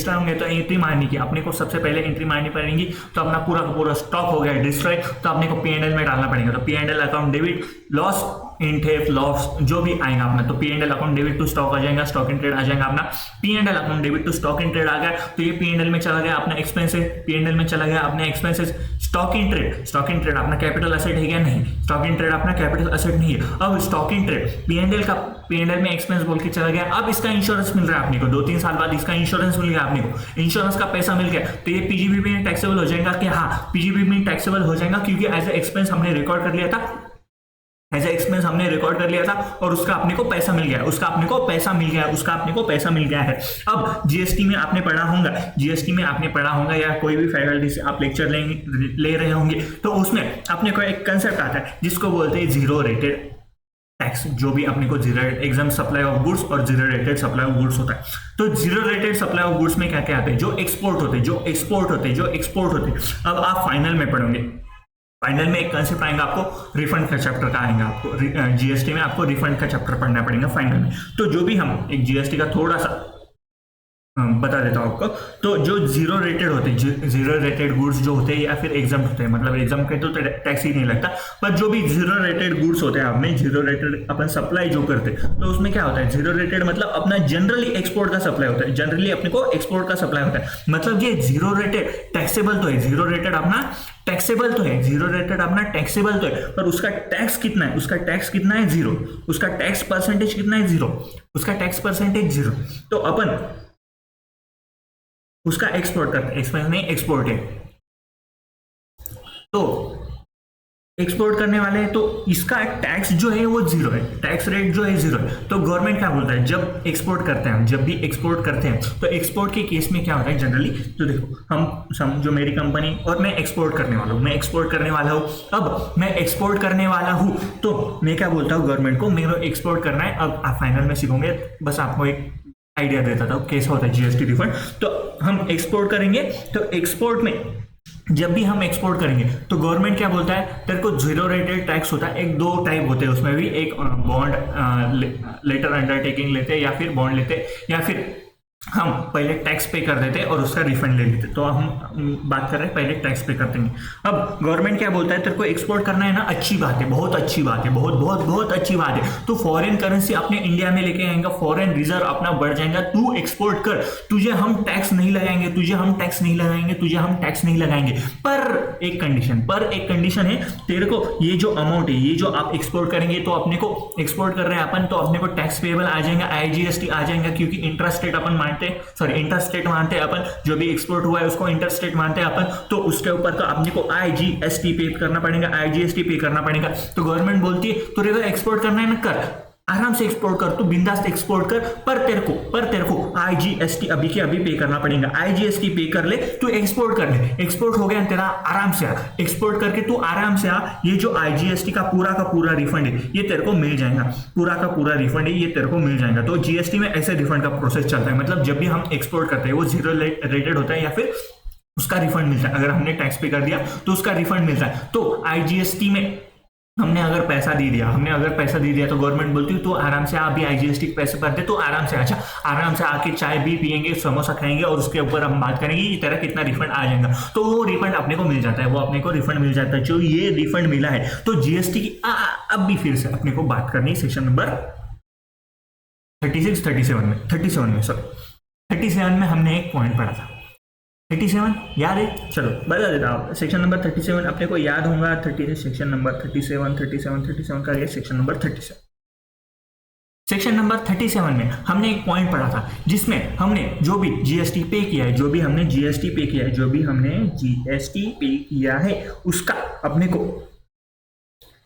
Speaker 1: होंगे तो एंट्री मारनी की, अपने को सबसे पहले एंट्री मारनी पड़ेगी। तो अपना पूरा का पूरा स्टॉक हो गया डिस्ट्रॉय, तो अपने को P&L में डालना पड़ेगा, तो P&L account debit loss in theft loss जो भी आएगा अपना, तो P&L account debit to stock आ जाएगा, स्टॉक इन ट्रेड आ जाएगा अपना, P&L account debit to stock in trade आ गया, तो ये P&L में चला गया अपना एक्सपेंसेस, P&L में चला गया अपने एक्सपेंसेस। स्टॉक इन ट्रेड अपना कैपिटल असेट है क्या, नहीं, स्टॉक इन ट्रेड अपना कैपिटल असेट नहीं है। अब स्टॉक इन ट्रेड P&L में एक्सपेंस बोल के चला गया, अब इसका इंश्योरेंस मिल रहा है अपने को, 2-3 साल बाद इसका इंश्योरेंस मिल गया अपने को, इंश्योरेंस का पैसा मिल गया, तो ये PGBP में टैक्सेबल हो जाएगा कि हाँ, PGBP में टैक्सेबल हो जाएगा, क्योंकि एज ए एक्सपेंस हमने रिकॉर्ड कर लिया था, और उसका अपने को पैसा मिल गया है। अब जीएसटी में आपने पढ़ा होगा, या कोई भी फैकल्टी से आप लेक्चर ले रहे होंगे, तो उसमें अपने को एक कंसेप्ट आता है जिसको बोलते हैं जीरो रेटेड टैक्स, जो भी अपने को zero exempt supply of goods और zero rated supply of goods होता है। तो zero rated supply of goods में क्या क्या आते हैं, जो एक्सपोर्ट होते हैं। अब आप फाइनल में पढ़ोगे, फाइनल में एक कंसेप्ट आएगा आपको, रिफंड का चैप्टर का आएगा आपको, जीएसटी में आपको रिफंड का चैप्टर पढ़ना पड़ेगा फाइनल में। तो जो भी हम एक जीएसटी का थोड़ा सा बता देता हूँ आपको, तो जो जीरो रेटेड गुड्स जो होते हैं या फिर एग्जाम होते हैं, मतलब एग्जाम के तो टैक्स ही नहीं लगता, पर जो भी जीरो रेटेड गुड्स होते हैं, आपने जीरो रेटेड अपन सप्लाई जो करते हैं, तो उसमें क्या होता है, जीरो रेटेड मतलब अपना जनरली एक्सपोर्ट का सप्लाई होता है, जनरली अपने को एक्सपोर्ट का सप्लाई होता है, मतलब ये जीरो रेटेड टैक्सेबल तो है, जीरो रेटेड अपना टैक्सेबल तो है, पर उसका टैक्स कितना है, जीरो, उसका टैक्स परसेंटेज कितना है, जीरो, तो अपन उसका एक्सपोर्ट करते हैं, एक्सपेंस नहीं एक्सपोर्ट है, तो एक्सपोर्ट करने वाले हैं तो इसका टैक्स जो है वो जीरो है, टैक्स रेट जो है जीरो है। तो गवर्नमेंट क्या बोलता है, जब एक्सपोर्ट करते हैं, जब भी एक्सपोर्ट करते हैं तो एक्सपोर्ट के केस में क्या होता है जनरली, तो देखो हम जो मेरी कंपनी और मैं एक्सपोर्ट करने वाला हूँ, मैं एक्सपोर्ट करने वाला हूँ, अब मैं एक्सपोर्ट करने वाला हूँ तो मैं क्या बोलता हूँ गवर्नमेंट को, मेरे को एक्सपोर्ट करना है। अब आप फाइनल में सीखोगे, बस आपको एक आइडिया देता था कैसा होता है जीएसटी रिफंड। तो हम एक्सपोर्ट करेंगे, तो एक्सपोर्ट में जब भी हम एक्सपोर्ट करेंगे तो गवर्नमेंट क्या बोलता है, तेरे को जीरो रेटेड टैक्स होता है। एक दो टाइप होते हैं उसमें भी, एक बॉन्ड लेटर अंडरटेकिंग लेते हैं या फिर बॉन्ड लेते हैं, या फिर हम पहले टैक्स पे कर देते और उसका रिफंड ले लेते। तो हम बात कर रहे हैं पहले टैक्स पे करते हैं। अब गवर्नमेंट क्या बोलता है, तेरे को एक्सपोर्ट करना है ना, अच्छी बात है, बहुत अच्छी बात है, बहुत बहुत बहुत अच्छी बात है। तो फॉरेन करेंसी अपने इंडिया में लेके आएगा, फॉरेन रिजर्व अपना बढ़ जाएगा, तू एक्सपोर्ट कर, तुझे हम टैक्स नहीं लगाएंगे, तुझे हम टैक्स नहीं लगाएंगे, तुझे हम टैक्स नहीं लगाएंगे, पर एक कंडीशन है, तेरे को ये जो अमाउंट है, ये जो आप एक्सपोर्ट करेंगे, तो अपने को एक्सपोर्ट कर रहे हैं अपन, तो अपने को टैक्स पेएबल आ जाएगा, आईजीएसटी आ जाएगा, क्योंकि इंट्रास्टेट अपन इंटरस्टेट मानते हैं अपन, जो भी एक्सपोर्ट हुआ है उसको इंटरस्टेट मानते हैं अपन, तो उसके ऊपर का अपने को आईजीएसटी पे करना पड़ेगा, आईजीएसटी पे करना पड़ेगा। तो गवर्नमेंट बोलती है तो रेगा एक्सपोर्ट करना है ना, कर, आराम से एक्सपोर्ट कर, तू बिंदास एक्सपोर्ट कर, पर तेरे को आईजीएसटी अभी के अभी पे करना पड़ेगा, आईजीएसटी पे कर ले, तू एक्सपोर्ट कर ले, एक्सपोर्ट हो गया तेरा, आराम से आ, एक्सपोर्ट करके तू आराम से आ, ये जो आईजीएसटी का पूरा रिफंड है ये तेरे को मिल जाएगा, पूरा रिफंड है ये तेरे को मिल जाएगा। तो जीएसटी में ऐसे रिफंड का प्रोसेस चलता है, मतलब जब भी हम एक्सपोर्ट करते हैं वो जीरो रेटेड होता है या फिर उसका रिफंड मिलता है, अगर हमने टैक्स पे कर दिया तो उसका रिफंड मिलता है। तो आईजीएसटी में हमने अगर पैसा दे दिया तो गवर्नमेंट बोलती है तो आराम से आप भी आईजीएसटी के पैसे भर दे, तो आराम से अच्छा, आराम से आके चाय भी पियेंगे, समोसा खाएंगे और उसके ऊपर हम बात करेंगे कि तेरा कितना रिफंड आ जाएगा। तो वो रिफंड अपने को मिल जाता है, वो अपने को रिफंड मिल जाता है, जो ये रिफंड मिला है। तो जीएसटी की अब भी फिर से अपने को बात करनी है सेक्शन नंबर 37 में हमने एक पॉइंट पढ़ा था, 37 याद है, चलो बता देता हूँ। सेक्शन नंबर 37 अपने को याद होगा, 30 सेक्शन नंबर 37 का ये सेक्शन नंबर 37। सेक्शन नंबर 37 में हमने एक पॉइंट पढ़ा था जिसमें हमने जो भी जीएसटी पे किया है, उसका अपने को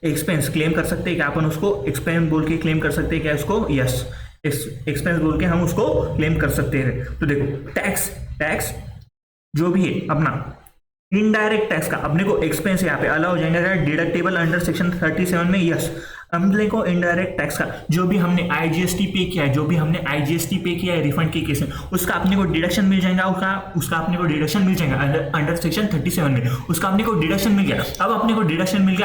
Speaker 1: एक्सपेंस क्लेम कर सकते हैं क्या, अपन उसको एक्सपेंस बोल के क्लेम कर सकते हैं क्या उसको, यस, एक्सपेंस बोल के हम उसको क्लेम कर सकते हैं। तो देखो टैक्स जो भी है अपना इनडायरेक्ट टैक्स का अपने को एक्सपेंस यहाँ पे अलाउ हो जाएगा, डिडक्टेबल अंडर सेक्शन 37 में, यस। अपने को इनडायरेक्ट टैक्स का जो भी हमने आईजीएसटी पे किया है, रिफंड के केस में, उसका अपने को डिडक्शन मिल जाएगा, उसका अपने को डिडक्शन मिल जाएगा अंडर सेक्शन 37 में, उसका अपने को डिडक्शन मिल गया। अब अपने को डिडक्शन मिल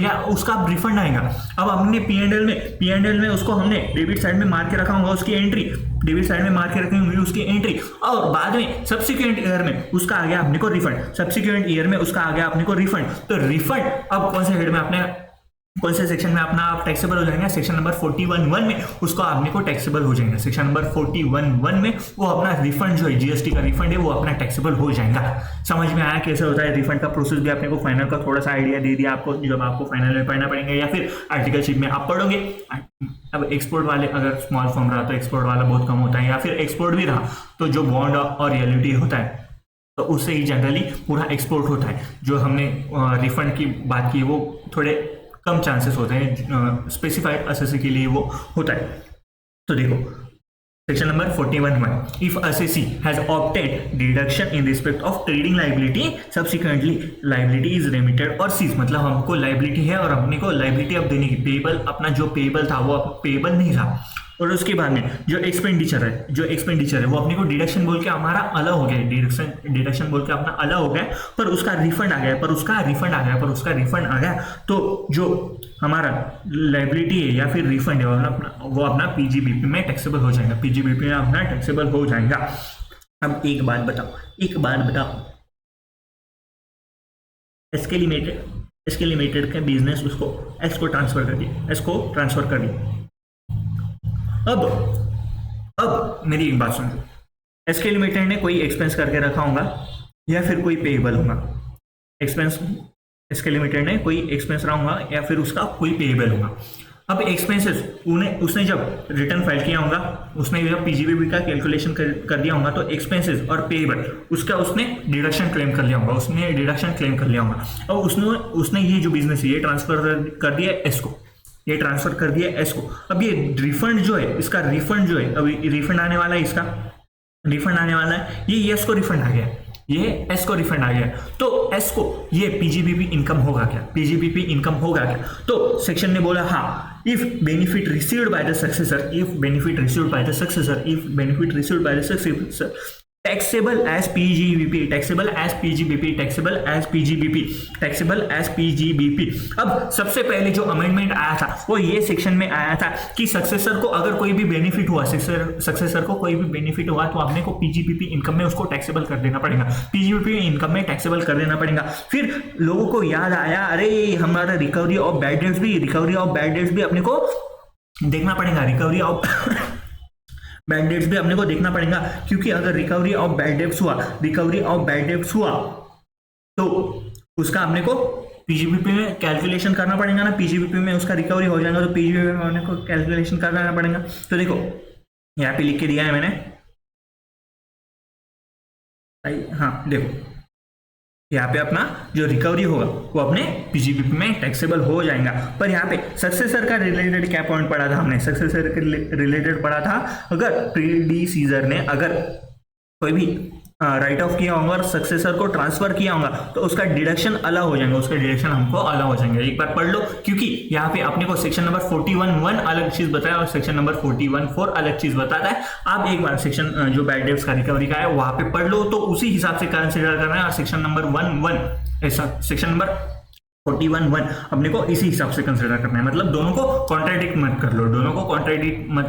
Speaker 1: गया, उसका अब रिफंड आएगा। अब हमने पीएनएल में उसको हमने डेबिट साइड में मार के रखा होगा, उसकी एंट्री डेबिट साइड में मार के रखी होगी उसकी एंट्री, और बाद में सब्सिक्वेंट ईयर में उसका आ गया अपने को रिफंड, तो रिफंड अब कौन से हेड में अपने कौन से सेक्शन में अपना आप टैक्सेबल हो जाएंगे, सेक्शन नंबर 41(1) में उसको आपने को टैक्सेबल हो जाएगा। सेक्शन नंबर 41(1) में वो अपना रिफंड जो है जीएसटी का रिफंड है वो अपना टैक्सेबल हो जाएगा। समझ में आया कैसे होता है रिफंड का प्रोसेस, भी आपने को फाइनल का थोड़ा सा आइडिया दे दिया आपको, जब आपको फाइनल में पढ़ना पड़ेगा या फिर आर्टिकलशिप में आप पढ़ोगे। अब एक्सपोर्ट वाले अगर स्मॉल फॉर्म रहा तो एक्सपोर्ट वाला बहुत कम होता है, या फिर एक्सपोर्ट भी रहा तो जो बॉन्ड और रियलिटी होता है तो उससे ही जनरली पूरा एक्सपोर्ट होता है। जो हमने रिफंड की बात की वो थोड़े कम चांसेस होते हैं, स्पेसिफाइड असेसी के लिए वो होता है। तो देखो section number 41(1) if assessee has obtained deduction in respect of trading liability subsequently liability is remitted और सीज, मतलब हमको लाइबिलिटी है और अपने को लाइबिलिटी अब देने की, पेबल अपना जो पेबल था वो पेबल नहीं था, और उसके बाद में जो एक्सपेंडिचर है वो अपने को डिडक्शन बोल के हमारा अलग हो गया, डिडक्शन बोल के अपना अलग हो गया, पर उसका रिफंड आ गया, तो जो हमारा लाइबिलिटी है या फिर रिफंड है वो अपना पीजीबीपी में टैक्सेबल हो जाएगा, पीजीबीपी में अपना टैक्सेबल हो जाएगा। अब एक बात बताओ, एसके लिमिटेड का बिजनेस उसको एस को ट्रांसफर कर दिया। अब मेरी एक बात सुनो, एसके लिमिटेड ने कोई एक्सपेंस करके रखा होगा या फिर कोई पेएबल होगा, एक्सपेंस एसके लिमिटेड ने कोई एक्सपेंस रहा होगा या फिर उसका कोई पेएबल होगा। अब एक्सपेंसेस उसने जब रिटर्न फाइल किया होगा, उसने जब पीजीबीपी का कैलकुलेशन कर दिया होगा, तो एक्सपेंसेस और पेएबल उसने डिडक्शन क्लेम कर लिया होगा, और उसने ये जो बिजनेस है ये ट्रांसफर कर दिया एस को। अब ये रिफंड जो है, इसका रिफंड जो है, अभी रिफंड आने वाला है, ये एस को रिफंड आ गया, तो एस को ये पीजीबीपी इनकम होगा क्या? तो सेक्शन ने बोला हाँ, if benefit received by the successor taxable as PGBP। अब सबसे पहले जो अमेंडमेंट आया था वो ये सेक्शन में आया था कि सक्सेसर को अगर कोई भी बेनिफिट हुआ, तो आपने को पीजीबीपी इनकम में उसको टैक्सेबल कर देना पड़ेगा। फिर लोगों को याद आया, अरे हमारा रिकवरी ऑफ बैड डेट्स भी अपने को देखना पड़ेगा, बैड डेट्स भी अपने को देखना पड़ेगा, क्योंकि अगर रिकवरी ऑफ बैड डेट्स हुआ तो उसका अपने को पीजीबीपी में कैलकुलेशन करना पड़ेगा ना, पीजीबीपी में उसका रिकवरी हो जाएगा, तो पीजीबीपी में अपने को कैलकुलेशन करना पड़ेगा। तो देखो यहाँ पे लिख के दिया है मैंने, हाँ देखो यहाँ पे अपना जो रिकवरी होगा वो अपने पीजीबीपी में टैक्सेबल हो जाएगा। पर यहाँ पे सक्सेसर का रिलेटेड क्या पॉइंट पढ़ा था हमने? सक्सेसर के रिलेटेड पढ़ा था, अगर प्रीडिसीजर ने अगर कोई भी राइट ऑफ किया होगा और सक्सेसर को ट्रांसफर किया होगा तो उसका डिडक्शन अलग हो जाएगा, एक बार पढ़ लो, क्योंकि यहाँ पे अपने को सेक्शन नंबर 41(1) अलग चीज बताया और सेक्शन नंबर 41(4) अलग चीज बताता है। आप एक बार सेक्शन जो बैड डेट्स का रिकवरी का है वहां पे पढ़ लो, तो उसी हिसाब से कंसिडर करना है, और सेक्शन नंबर 41(1) अपने को इसी हिसाब से कंसिडर करना है, मतलब दोनों को कॉन्ट्राडिक्ट मत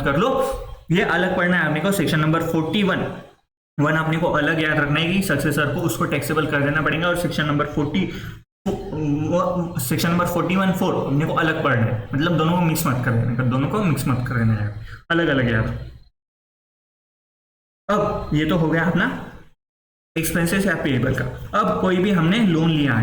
Speaker 1: कर लो, ये अलग पढ़ना है अपने को। सेक्शन नंबर 41(1) अपने को अलग याद रखना है कि सक्सेसर को उसको टैक्सेबल कर देना पड़ेगा, और सेक्शन नंबर 41(4) अपने को अलग पढ़ना है, मतलब दोनों को मिक्स मत कर देना है, अलग याद। अब ये तो हो गया अपना एक्सपेंसेस या पेएबल का। अब कोई भी हमने लोन लिया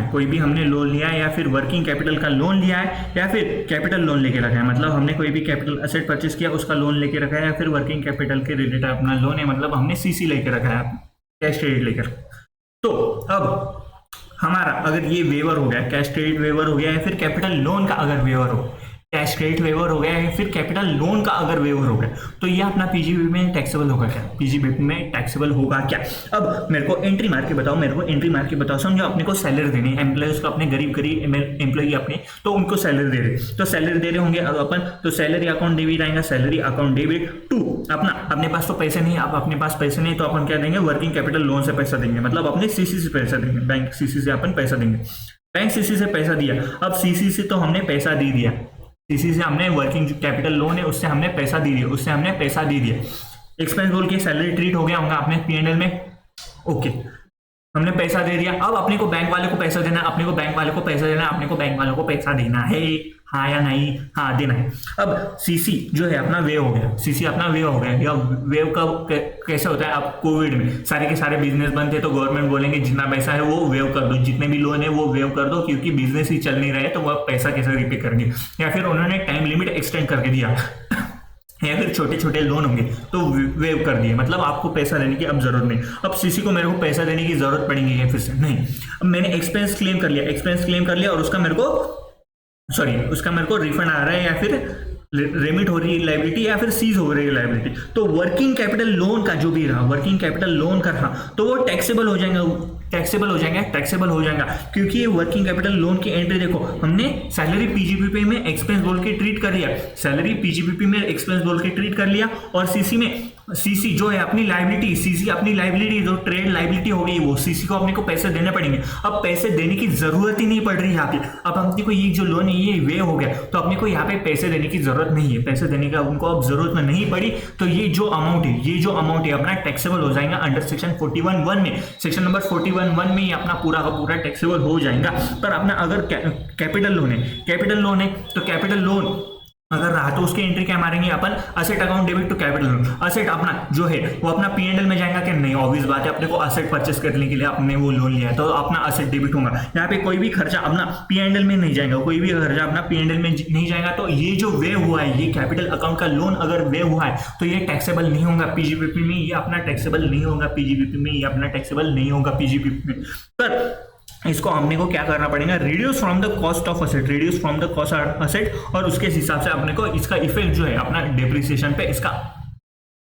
Speaker 1: है या फिर वर्किंग कैपिटल का लोन लिया है या फिर कैपिटल लोन लेके रखा है, मतलब हमने कोई भी कैपिटल असेट परचेस किया उसका लोन लेके रखा है, या फिर वर्किंग कैपिटल के रिलेटेड अपना लोन है, मतलब हमने सीसी लेके रखा है, कैश क्रेडिट लेकर। तो अब हमारा अगर ये वेवर हो गया, कैश क्रेडिट वेवर हो गया, या फिर कैपिटल लोन का अगर वेवर हो, कैश क्रेडिट वेवर हो गया या फिर कैपिटल लोन का अगर वेवर हो गया, तो ये अपना पीजीबीपी में टैक्सेबल होगा क्या? अब मेरे को एंट्री मार के बताओ, समझो अपने को सैलरी देनी है एम्प्लॉयज को, अपने गरीब एम्प्लॉय अपने, तो उनको सैलरी दे रहे होंगे अपन, तो सैलरी अकाउंट डेबिट आएगा, सैलरी अकाउंट डेबिट टू अपने पास तो पैसे नहीं, अब अपने पास पैसे नहीं तो अपन क्या देंगे, वर्किंग कैपिटल लोन से पैसा देंगे, मतलब अपने सीसी से पैसा देंगे, बैंक सीसी से अपन पैसा देंगे, बैंक सीसी से पैसा दिया। अब सीसी से तो हमने पैसा दे दिया, सीसी से हमने वर्किंग कैपिटल लोन है उससे हमने पैसा दे दिया, एक्सपेंस बोल के सैलरी ट्रीट हो गया होगा अपने पीएनएल में, ओके हमने पैसा दे दिया। अब अपने को बैंक वाले को पैसा देना है, अपने को बैंक वाले को पैसा देना है, हाँ या नहीं? हाँ देना है। अब सीसी जो है अपना वेव हो गया, या वेव का कैसे होता है? अब कोविड में सारे के सारे बिजनेस बंद थे, तो गवर्नमेंट बोलेंगे जितना पैसा है वो वेव कर दो, जितने भी लोन है वो वेव कर दो, क्योंकि बिजनेस ही चल नहीं रहे तो वह पैसा कैसे रिपे करेंगे, या फिर उन्होंने टाइम लिमिट एक्सटेंड करके दिया या फिर छोटे लोन होंगे तो वेव कर दिए, मतलब आपको पैसा देने की अब जरूरत नहीं। अब सीसी को मेरे को पैसा देने की जरूरत पड़ेगी या फिर से नहीं, अब मैंने एक्सपेंस क्लेम कर लिया और उसका मेरे को रिफंड आ रहा है, या फिर रेमिट हो रही है लाइबिलिटी, या फिर सीज हो रही है लाइबिलिटी, तो वर्किंग कैपिटल लोन का जो भी रहा तो वो टैक्सेबल हो जाएगा, क्योंकि ये वर्किंग कैपिटल लोन की एंट्री देखो, हमने सैलरी पीजीबीपी में एक्सपेंस बोल के ट्रीट कर लिया, और सीसी जो है अपनी लाइबिलिटी जो ट्रेड लाइबिलिटी हो गई, वो सीसी को अपने को पैसे देने पड़ेंगे। अब पैसे देने की जरूरत ही नहीं पड़ रही यहाँ पे, अब अपने को ये जो लोन है ये वे हो गया, तो अपने को यहाँ पे पैसे देने की जरूरत नहीं है, पैसे देने का उनको अब जरूरत में नहीं पड़ी, तो ये जो अमाउंट है अपना टैक्सेबल हो जाएगा अंडर सेक्शन 41(1) में, सेक्शन नंबर 41(1) में ये अपना पूरा का पूरा टैक्सेबल हो जाएगा। पर अपना अगर कैपिटल लोन है तो कैपिटल लोन अगर रहा तो उसकी एंट्री क्या मारेंगे अपन, asset account debit to capital loan. Asset अपना जो है वो अपना पीएनएल में जाएगा कि नहीं, ऑब्वियस बात है, अपने को असेट परचेस करने के लिए आपने वो लोन लिया है तो अपना असेट डेबिट होगा। यहाँ पे कोई भी खर्चा अपना पीएनएल में नहीं जाएगा, कोई भी खर्चा अपना पीएनएल में नहीं जाएगा। तो ये जो वे हुआ है, ये कैपिटल अकाउंट का लोन अगर वे हुआ है तो ये टैक्सेबल नहीं होगा पीजीबीपी में, ये अपना टैक्सेबल नहीं होगा पीजीबीपी में, ये अपना टैक्सेबल नहीं होगा पीजीबीपी में। पर इसको हमने को क्या करना पड़ेगा, reduce from the cost of asset, reduce from the cost of asset, और उसके हिसाब से अपने को इसका इफेक्ट जो है अपना डेप्रिसिएशन पे इसका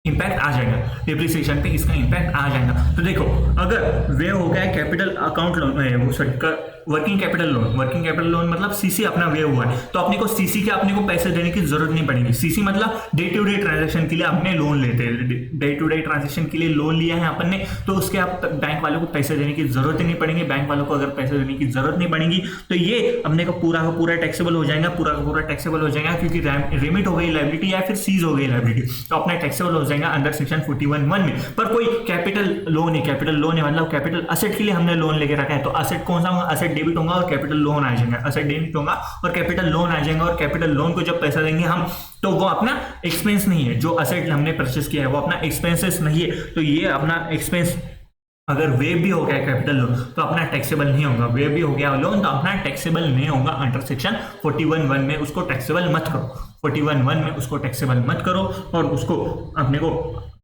Speaker 1: इंपैक्ट आ जाएगा, डेप्रिसिएशन पे इसका इंपैक्ट आ जाएगा। तो देखो अगर वे हो गया capital account loan, working capital loan, working capital loan मतलब सीसी अपना वे हुआ है तो अपने को सीसी के अपने को पैसे देने की जरूरत नहीं पड़ेगी। सीसी मतलब डे टू डे ट्रांजैक्शन के लिए अपने लोन लेते हैं, डे टू डे ट्रांजैक्शन के लिए लोन लिया है अपन ने, तो उसके आप बैंक वालों को पैसे देने की जरूरत ही नहीं पड़ेगी। बैंक वालों को अगर पैसे देने की जरूरत नहीं पड़ेगी तो ये अपने को पूरा का पूरा टैक्सेबल हो जाएगा, पूरा का पूरा टैक्सेबल हो जाएगा, क्योंकि रिमिट हो गई लायबिलिटी या फिर सीज हो गई लायबिलिटी, तो अपना टैक्सेबल हो जाएगा अंडर सेक्शन 41(1) में। पर कोई कैपिटल लोन है, कैपिटल लोन है मतलब कैपिटल असेट के लिए हमने लोन लेके रखा है, तो असेट कौन सा होगा, असेट डेबिट होगा और कैपिटल लोन आ जाएगा, असेट डेबिट होगा और कैपिटल लोन आ जाएगा। और कैपिटल लोन को जब पैसा देंगे हम तो वो अपना एक्सपेंस नहीं है, जो असेट हमने परचेस किया है वो अपना एक्सपेंसेस नहीं है, तो ये अपना एक्सपेंस अगर वेव भी हो गया कैपिटल लोन तो अपना टैक्सेबल नहीं होगा, वेव भी हो गया लोन तो अपना टैक्सेबल नहीं होगा अंडर सेक्शन 41(1) में, उसको टैक्सेबल मत करो, 41(1) में उसको टैक्सेबल मत करो और उसको अपने को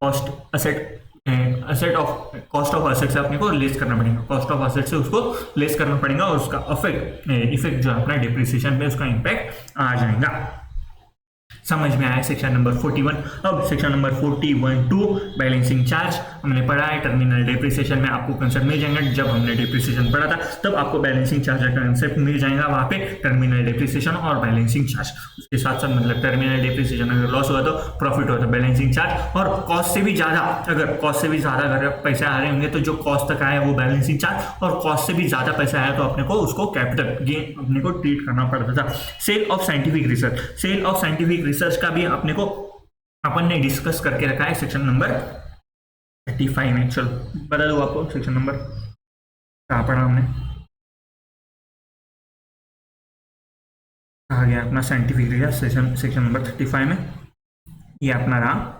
Speaker 1: cost asset of cost of asset से अपने को लेस करना पड़ेगा, कॉस्ट ऑफ असेट से उसको लेस करना पड़ेगा और उसका इफेक्ट जो है अपना डिप्रिसिएशन पे उसका इंपैक्ट आ जाएगा। समझ में आया सेक्शन नंबर 41। अब सेक्शन नंबर 41(2) बैलेंसिंग चार्ज हमने पढ़ा है, टर्मिनल डेप्रिसिएशन में आपको कंसेप्ट मिल जाएगा, जब हमने डेप्रिसिएशन पढ़ा था तब आपको बैलेंसिंग चार्ज का कंसेप्ट मिल जाएगा वहां पे, टर्मिनल डेप्रिसिएशन और बैलेंसिंग चार्ज। उसके साथ साथ मतलब टर्मिनल डेप्रिसिएशन अगर लॉस हुआ तो प्रॉफिट हुआ तो बैलेंसिंग चार्ज, और कॉस्ट से भी ज्यादा अगर कॉस्ट से भी ज्यादा अगर पैसे आ रहे होंगे तो जो कॉस्ट तक आया वो बैलेंसिंग चार्ज, और कॉस्ट से भी ज्यादा पैसा आया तो अपने को उसको कैपिटल गेन अपने को ट्रीट करना पड़ता था। Sale of scientific research, sale of scientific research का भी अपने को अपन ने डिस्कस करके रखा है सेक्शन नंबर 35 में। चलो बता दो आपको सेक्शन नंबर कहाँ पढ़ा हमने, कहा गया अपना साइंटिफिक रिसर्च सेक्शन नंबर 35 में, ये अपना रहा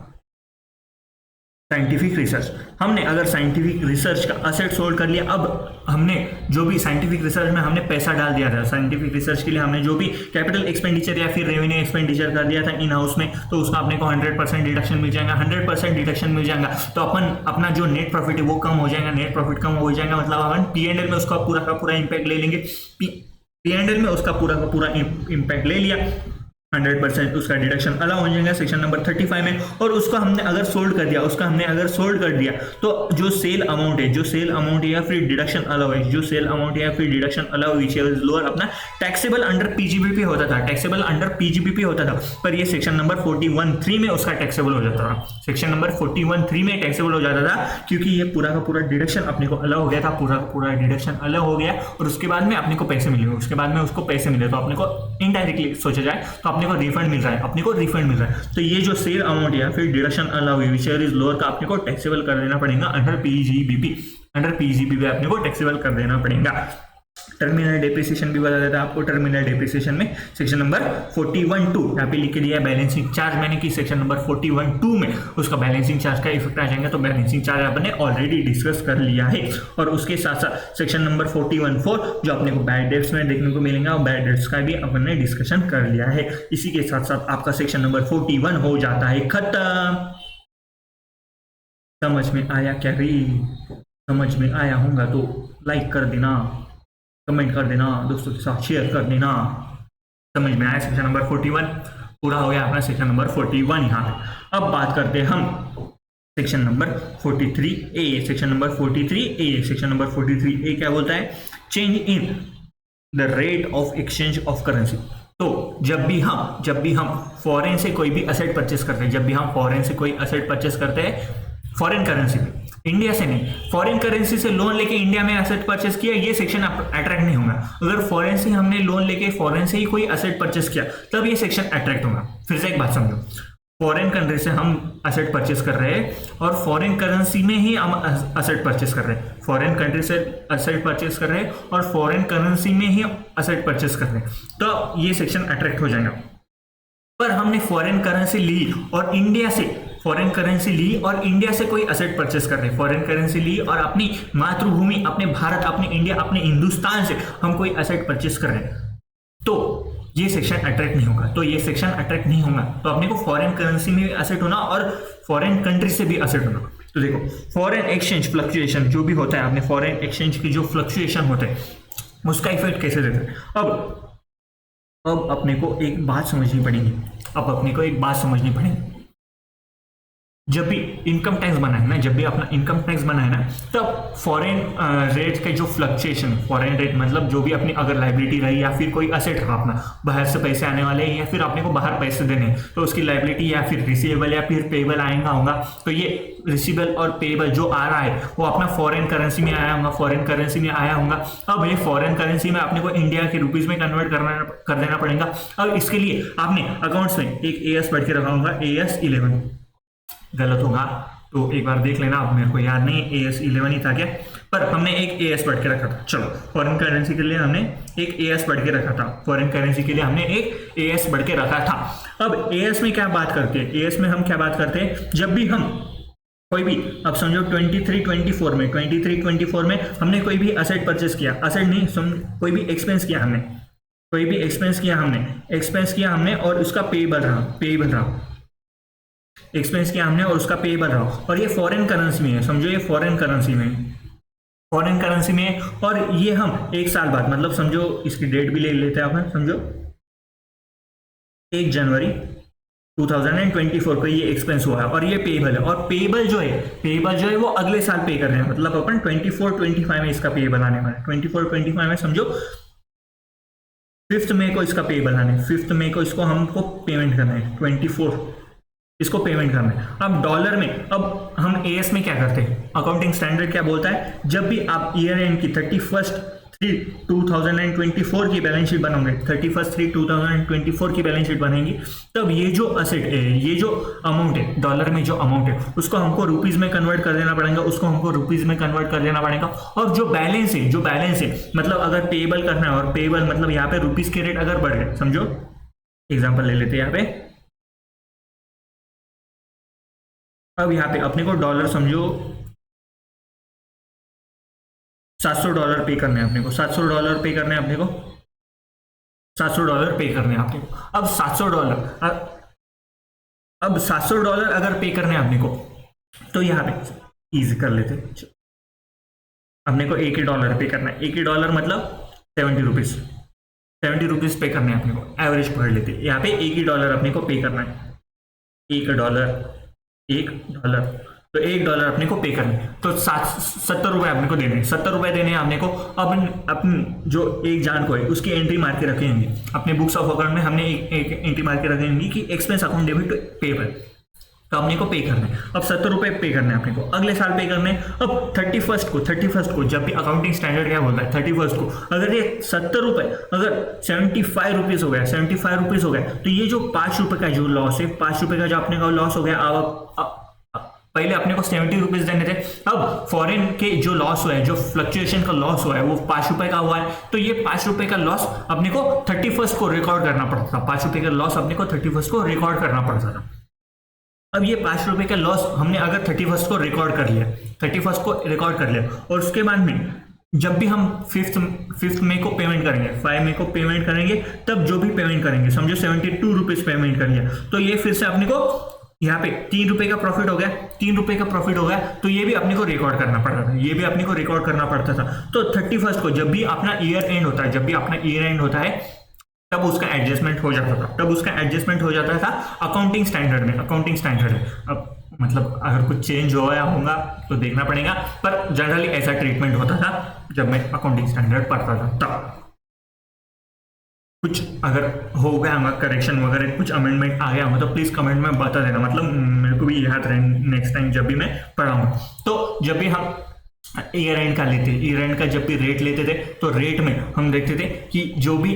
Speaker 1: साइंटिफिक रिसर्च। हमने अगर साइंटिफिक रिसर्च का असेट सोल्ड कर लिया, अब हमने जो भी साइंटिफिक रिसर्च में हमने पैसा डाल दिया था, साइंटिफिक रिसर्च के लिए हमने जो भी कैपिटल एक्सपेंडिचर या फिर रेवेन्यू एक्सपेंडिचर कर दिया था इन हाउस में, तो उसका अपने को 100% डिडक्शन मिल जाएगा, 100% डिडक्शन मिल जाएगा तो अपन अपना जो नेट प्रॉफिट है वो कम हो जाएगा, नेट प्रॉफिट कम हो जाएगा मतलब अपन पीएनएल में उसका पूरा का पूरा इंपैक्ट ले लेंगे, पीएनएल में उसका पूरा का पूरा इंपैक्ट ले लिया, 100% उसका डिडक्शन अलाउ हो जाएगा सेक्शन नंबर 35 में। और उसका हमने अगर सोल्ड कर दिया, उसका हमने अगर सोल्ड कर दिया तो जो सेल अमाउंट है, जो सेल अमाउंट या फिर डिडक्शन अलाउ है, जो सेल अमाउंट या फिर deduction allow which is lower अपना टैक्सेबल अंडर पीजीबीपी होता था, टैक्सेबल अंडर पीजीबीपी होता था, पर ये सेक्शन नंबर 41(3) में उसका टैक्सेबल हो जाता था, सेक्शन नंबर 41(3) में टैक्सेबल हो जाता था, क्योंकि ये पूरा का पूरा डिडक्शन अपने को अलाउ हो गया था, पूरा का पूरा डिडक्शन अलाउ हो गया और उसके बाद में अपने को पैसे मिले, उसके बाद में उसको पैसे मिले तो अपने को इनडायरेक्टली सोचा जाए तो अपने को रिफंड मिल रहा है, अपने को रिफंड मिल रहा है। तो ये जो सेल अमाउंट या फिर deduction allow which is lower का अपने को टैक्सेबल कर देना पड़ेगा अंडर पीजीबीपी, अंडर पीजीबीपी अपने को टैक्सेबल कर देना पड़ेगा। टर्मिनल डेप्रिसिएशन भी बता देता है आपको, टर्मिनल डेप्रिसिएशन में सेक्शन नंबर 41(2) यहाँ पे लिख के दिया बैलेंसिंग चार्ज मैंने कि सेक्शन नंबर 41(2) में उसका बैलेंसिंग चार्ज का इफेक्ट आ जाएगा, तो बैलेंसिंग चार्ज आपने ऑलरेडी डिस्कस कर लिया है। और उसके साथ साथ सेक्शन नंबर 41(4) जो अपने को बैड डेट्स में देखने को मिलेंगे और बैड डेट्स का भी अपन ने डिस्कशन कर लिया है। इसी के साथ साथ आपका सेक्शन नंबर 41 हो जाता है खत्म। समझ में आया क्या रे? समझ में आया होगा तो लाइक कर देना, कमेंट कर देना, दोस्तों के साथ शेयर कर देना। समझ में आया सेक्शन नंबर 41 पूरा हो गया अपना सेक्शन नंबर 41 यहाँ पे। अब बात करते हैं हम section number 43A, section number 43A, section number 43A क्या बोलता है? Change in the rate of exchange of currency. तो जब भी हम फॉरेन से कोई भी असेट परचेस करते हैं, जब भी हम फॉरेन से कोई असेट परचेस करते हैं फॉरेन करेंसी में, इंडिया से नहीं, फॉरेन करेंसी से लोन लेके इंडिया में असेट परचेस किया, ये सेक्शन अट्रैक्ट नहीं होगा। अगर फॉरेन से हमने लोन लेके फॉरेन से ही कोई असेट परचेस किया तब ये सेक्शन अट्रैक्ट होगा। फिर से एक बात समझो, फॉरेन कंट्री से हम असेट परचेस कर रहे हैं और फॉरेन करेंसी में ही हम असेट परचेस कर रहे हैं, फॉरेन कंट्री से असेट परचेस कर रहे हैं और फॉरेन करेंसी में ही असेट परचेस कर रहे हैं, तो ये सेक्शन अट्रैक्ट हो जाएगा। पर हमने फॉरेन करेंसी ली और इंडिया से फॉरेन करेंसी ली और इंडिया से कोई असेट परचेस कर रहे हैं, फॉरेन करेंसी ली और अपनी मातृभूमि, अपने भारत, अपने इंडिया, अपने हिंदुस्तान से हम कोई असेट परचेस कर रहे हैं, तो ये सेक्शन अट्रैक्ट नहीं होगा। तो ये सेक्शन अट्रैक्ट नहीं होगा, तो अपने को फॉरेन करेंसी में भी असेट होना और फॉरेन कंट्री से भी असेट होना। तो देखो फॉरेन एक्सचेंज फ्लक्चुएशन जो भी होता है, अपने फॉरेन एक्सचेंज की जो फ्लक्चुएशन होते हैं उसका इफेक्ट कैसे देता है। अब अपने को एक बात समझनी पड़ेगी, अब अपने को एक बात समझनी पड़ेगी, जब भी इनकम टैक्स बना है ना, जब भी अपना इनकम टैक्स बना है ना, तब फॉरेन रेट के जो फ्लक्चुएशन, फॉरेन रेट मतलब जो भी अपनी अगर लाइबिलिटी रही या फिर कोई असेट रहा अपना, बाहर से पैसे आने वाले हैं या फिर अपने को बाहर पैसे देने हैं, तो उसकी लाइबिलिटी या फिर रिसीवेबल या फिर पेबल आएगा होगा, तो ये रिसीवेबल और पेबल जो आ रहा है वो अपना फॉरेन करेंसी में आया होगा, फॉरेन करेंसी में आया होगा। अब ये फॉरेन करेंसी में अपने को इंडिया के रुपीज में कन्वर्ट कर देना पड़ेगा। अब इसके लिए आपने अकाउंट्स में एक AS पढ़ के रखा होगा, AS 11, गलत होगा तो एक बार देख लेना, अब मेरे को याद नहीं AS 11 ही था क्या, पर हमने एक AS पढ़ के रखा था। चलो फॉरेन करेंसी के लिए हमने एक AS पढ़ के रखा था, फॉरेन करेंसी के लिए हमने एक AS पढ़ के रखा था। अब AS में क्या बात करते हैं, AS में हम क्या बात करते हैं, जब भी हम कोई भी, अब समझो 23-24 में हमने कोई भी असेट परचेस किया, असेट नहीं कोई भी एक्सपेंस किया हमने, कोई भी एक्सपेंस किया हमने और उसका पेबल रहा, एक्सपेंस किया हमने और उसका पेबल रहा, और ये फॉरेन करेंसी में है, समझो ये फॉरेन करेंसी में, और ये हम एक साल बाद, मतलब समझो इसकी डेट भी ले लेते हैं अपन, समझो 1 जनवरी 2024 को ये एक्सपेंस हुआ है और ये पेबल है, और पेबल जो है वो अगले साल पे कर रहे हैं, मतलब अपन 24-25 में इसका पेबल आने वाला है, 24-25 में समझो 5 मई को इसका पेबल आने, 5 मई को इसको हमको पेमेंट करना है, 24 इसको पेमेंट करना है। अब डॉलर में, अब हम AS में क्या करते हैं, अकाउंटिंग स्टैंडर्ड क्या बोलता है, जब भी आप ईयर एंड की 31/3/2024 की बैलेंस शीट बनाओगे, 31/3/2024 की बैलेंस शीट बनेगी, तब ये जो असेट है, ये जो अमाउंट है, डॉलर में जो अमाउंट है, उसको हमको रुपीज में कन्वर्ट कर देना पड़ेगा, और जो बैलेंस है मतलब अगर पेबल करना है, और पेबल मतलब यहाँ पे रुपीज के रेट अगर बढ़ गए, समझो एग्जाम्पल ले लेते हैं यहाँ पे, अब यहाँ पे अपने को डॉलर समझो $700 पे करने हैं अपने को, $700 पे करने हैं अपने को, $700 पे करने हैं आपको। अब $700 अगर पे करने हैं अपने को, तो यहाँ पे इजी कर लेते हैं, अपने को $1 पे करना है, $1 मतलब 70 रुपीज, 70 रुपीज पे करने हैं अपने को, एवरेज पढ़ लेते हैं, यहाँ पे $1 अपने को पे करना है, $1, तो $1 अपने को पे करने, तो 70 रुपए अपने को देने हैं, 70 रुपए देने हैं अपने को। अब अपन जो एक जान को है उसकी एंट्री मार के रखेंगे अपने बुक्स ऑफ अकाउंट में, हमने एक एंट्री मार के रखेंगे कि एक्सपेंस अकाउंट डेबिट पेबल, तो अपने को पे करना है। अब 70 रुपए पे करने हैं अपने को, अगले साल पे करने हैं। अब 31st को जब भी अकाउंटिंग स्टैंडर्ड क्या बोलता है, 31st को अगर ये 70 रुपए अगर 75 रुपीज हो गया, 75 रुपीज हो गया, तो ये जो 5 रुपए का जो लॉस है, 5 रुपए का जो अपने का लॉस हो गया, अब पहले अपने को 70 रुपीज देने थे, अब फॉरेन के जो लॉस हुआ है, जो फ्लक्चुएशन का लॉस हुआ है वो 5 रुपए का हुआ है, तो ये 5 रुपए का लॉस अपने को 31st को रिकॉर्ड करना पड़ता था, 5 रुपए का लॉस अपने को 31st को रिकॉर्ड करना पड़ता था। अब ये 5 रुपए का लॉस हमने अगर 31st को रिकॉर्ड कर लिया, 31st को रिकॉर्ड कर लिया, और उसके बाद में जब भी हम 5th मई को पेमेंट करेंगे, 5 मई को पेमेंट करेंगे, तब जो भी पेमेंट करेंगे, समझो 72 रुपीज पेमेंट कर लिया, तो ये फिर से अपने को यहाँ पे 3 रुपए का प्रॉफिट हो गया, 3 रुपए का प्रॉफिट हो गया, तो ये भी अपने को रिकॉर्ड करना पड़ता था, तो 31st को जब भी अपना ईयर एंड होता है, तब उसका एडजस्टमेंट हो जाता था, अकाउंटिंग स्टैंडर्ड है। अब मतलब अगर कुछ चेंज होगा तो देखना पड़ेगा, पर जनरली ऐसा ट्रीटमेंट होता था जब मैं अकाउंटिंग स्टैंडर्ड पढ़ता था। तब कुछ अगर हो गया होगा करेक्शन वगैरह, कुछ अमेंडमेंट आ गया होगा, तो प्लीज कमेंट में बता देना, मतलब मेरे को भी याद रहे नेक्स्ट टाइम जब भी मैं पढ़ाऊंगा। तो जब भी हम ईयर एंड का जब भी रेट लेते थे, तो रेट में हम देखते थे कि जो भी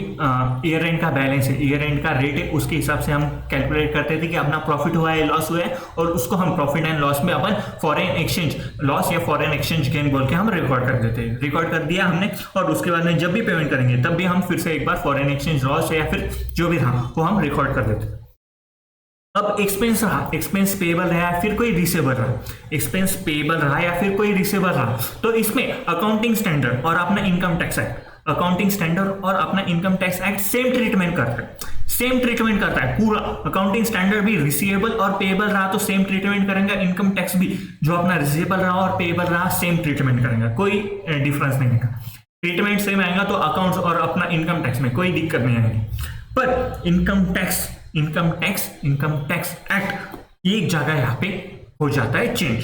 Speaker 1: ईयर एंड का बैलेंस है, ईयर एंड का रेट है, उसके हिसाब से हम कैलकुलेट करते थे कि अपना प्रॉफिट हुआ है, लॉस हुआ है, और उसको हम प्रॉफिट एंड लॉस में अपन फॉरेन एक्सचेंज लॉस या फॉरेन एक्सचेंज गेन बोल के हम रिकॉर्ड कर देते हैं। रिकॉर्ड कर दिया हमने, और उसके बाद में जब भी पेमेंट करेंगे, तब भी हम फिर से एक बार फॉरेन एक्सचेंज लॉस या फिर जो भी था वो हम रिकॉर्ड कर देते हैं। अब एक्सपेंस रहा, एक्सपेंस पेबल रहा या फिर कोई रिसेबल रहा, एक्सपेंस पेबल रहा या फिर कोई रिसेबल रहा, तो इसमें अकाउंटिंग स्टैंडर्ड और अपना income tax act, accounting standard और अपना income tax act same treatment करता है, सेम ट्रीटमेंट करता है पूरा। अकाउंटिंग स्टैंडर्ड भी रिसीवेबल और पेएबल रहा तो सेम ट्रीटमेंट करेंगे, इनकम टैक्स भी जो अपना रिसीवेबल रहा और पेएबल रहा सेम ट्रीटमेंट करेंगे, कोई डिफरेंस नहीं है। ट्रीटमेंट सेम आएगा तो अकाउंट्स और अपना इनकम टैक्स में कोई दिक्कत नहीं आएगी। पर इनकम टैक्स एक्ट एक जगह यहाँ पे हो जाता है चेंज।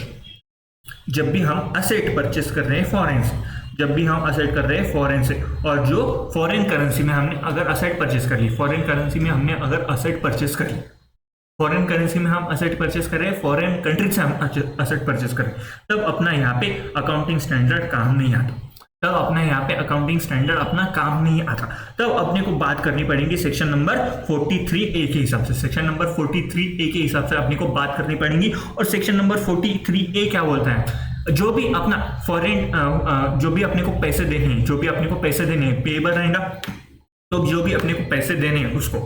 Speaker 1: जब भी हम असेट परचेस कर रहे हैं फॉरेन से, जब भी हम असेट कर रहे हैं फॉरेन से, और जो फॉरेन करेंसी में हमने अगर असेट परचेस कर ली, फॉरेन करेंसी में हमने अगर असेट परचेस कर ली, फॉरेन करेंसी में हम असेट परचेस करें, फॉरेन कंट्री से हम असेट परचेस करें, तब अपना यहाँ पे अकाउंटिंग स्टैंडर्ड काम नहीं आता, तब अपना यहाँ पे अकाउंटिंग स्टैंडर्ड अपना काम नहीं आता। तब अपने को बात करनी पड़ेगी सेक्शन नंबर 43A के हिसाब से, सेक्शन नंबर 43A के हिसाब से अपने को बात करनी पड़ेगी। और सेक्शन नंबर 43A क्या बोलता है, जो भी अपना फॉरेन जो भी अपने को पैसे देने हैं, जो भी अपने को पैसे देने हैं पेएबल रहेगा, तो जो भी अपने को पैसे देने हैं उसको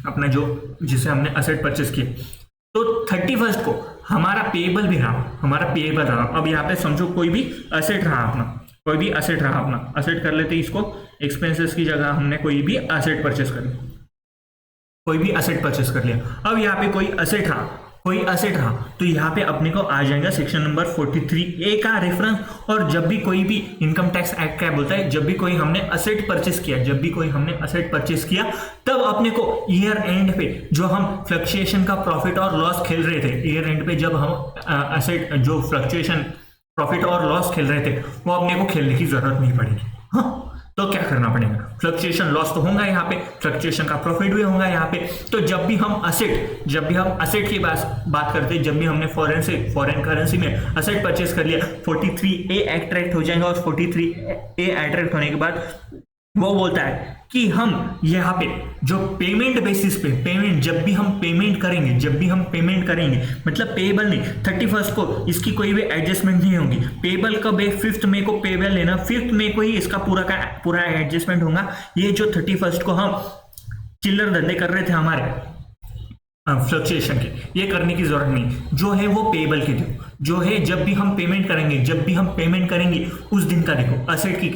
Speaker 1: अपना जो जिसे हमने असेट परचेस किए, तो 31 को हमारा पेएबल भी रहा, हमारा पेएबल रहा। अब यहाँ पे समझो कोई भी असेट रहा अपना, कोई भी असेट रहा अपना, असेट कर लेते इसको एक्सपेंसेस की जगह हमने कोई भी असेट परचेस कर लिया, कोई भी असेट परचेस कर लिया। अब यहाँ पे कोई असेट रहा, कोई असेट रहा, तो यहाँ पे अपने को आ जाएगा सेक्शन नंबर 43A का रेफरेंस। और जब भी कोई भी इनकम टैक्स एक्ट क्या बोलता है, जब भी कोई हमने असेट परचेस किया, जब भी कोई हमने असेट परचेस किया, तब अपने को ईयर एंड पे जो हम फ्लक्चुएशन का प्रॉफिट और लॉस खेल रहे थे, ईयर एंड पे जब हम असेट जो फ्लक्चुएशन प्रॉफिट और लॉस खेल रहे थे, वो अपने को खेलने की जरूरत नहीं पड़ेगी। हाँ, तो क्या करना पड़ेगा, फ्लक्चुएशन लॉस तो होगा यहाँ पे, फ्लक्चुएशन का प्रॉफिट भी होगा यहाँ पे। तो जब भी हम असेट की बात करते हैं, जब भी हमने फॉरेन करेंसी में असेट परचेस कर लिया, 43A अट्रैक्ट हो जाएगा। और 43A अट्रैक्ट होने के बाद वो बोलता है कि हम यहाँ पे जो पेमेंट बेसिस पे पेमेंट, जब भी हम पेमेंट करेंगे, मतलब पेएबल नहीं, 31 को इसकी कोई भी एडजस्टमेंट नहीं होगी। पेएबल कब है, 5 मई को पेएबल लेना, 5 मई को ही इसका पूरा एडजस्टमेंट होगा। ये जो 31 को हम चिल्लर धंधे कर रहे थे हमारे फ्लक्चुएशन के, ये करने की जरूरत नहीं, जो है वो पेएबल के दो, जो है जब भी हम पेमेंट करेंगे उस दिन का देखो। असेट की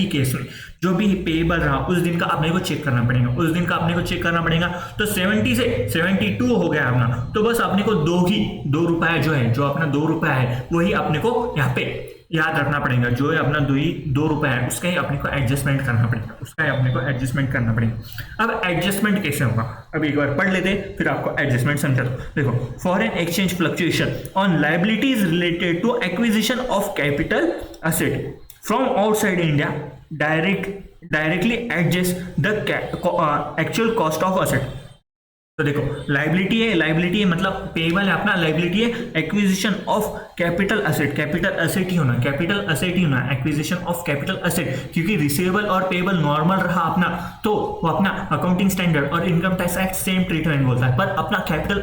Speaker 1: केस में जो भी पेएबल रहा उस दिन का अपने को चेक करना पड़ेगा, तो 70 से 72 हो गया अपना, तो बस अपने को दो रुपया जो है, जो अपना 2 रुपया है वही अपने को यहाँ पे याद रखना पड़ेगा, जो है अपना 2 रुपया है उसका ही अपने को एडजस्टमेंट करना पड़ेगा, अब एडजस्टमेंट कैसे होगा, अब एक बार पढ़ लेते फिर आपको एडजस्टमेंट समझा दो। देखो, foreign exchange fluctuation on liabilities related to acquisition of capital asset from outside India directly adjust the actual cost of asset. तो देखो, लायबिलिटी है मतलब पेएबल है अपना, लायबिलिटी है एक्विजिशन ऑफ कैपिटल असेट ही होना, एक्विजिशन ऑफ कैपिटल असेट, क्योंकि receivable और पेएबल नॉर्मल रहा अपना, तो वो अपना अकाउंटिंग स्टैंडर्ड और income tax act same treatment बोलता है। पर अपना कैपिटल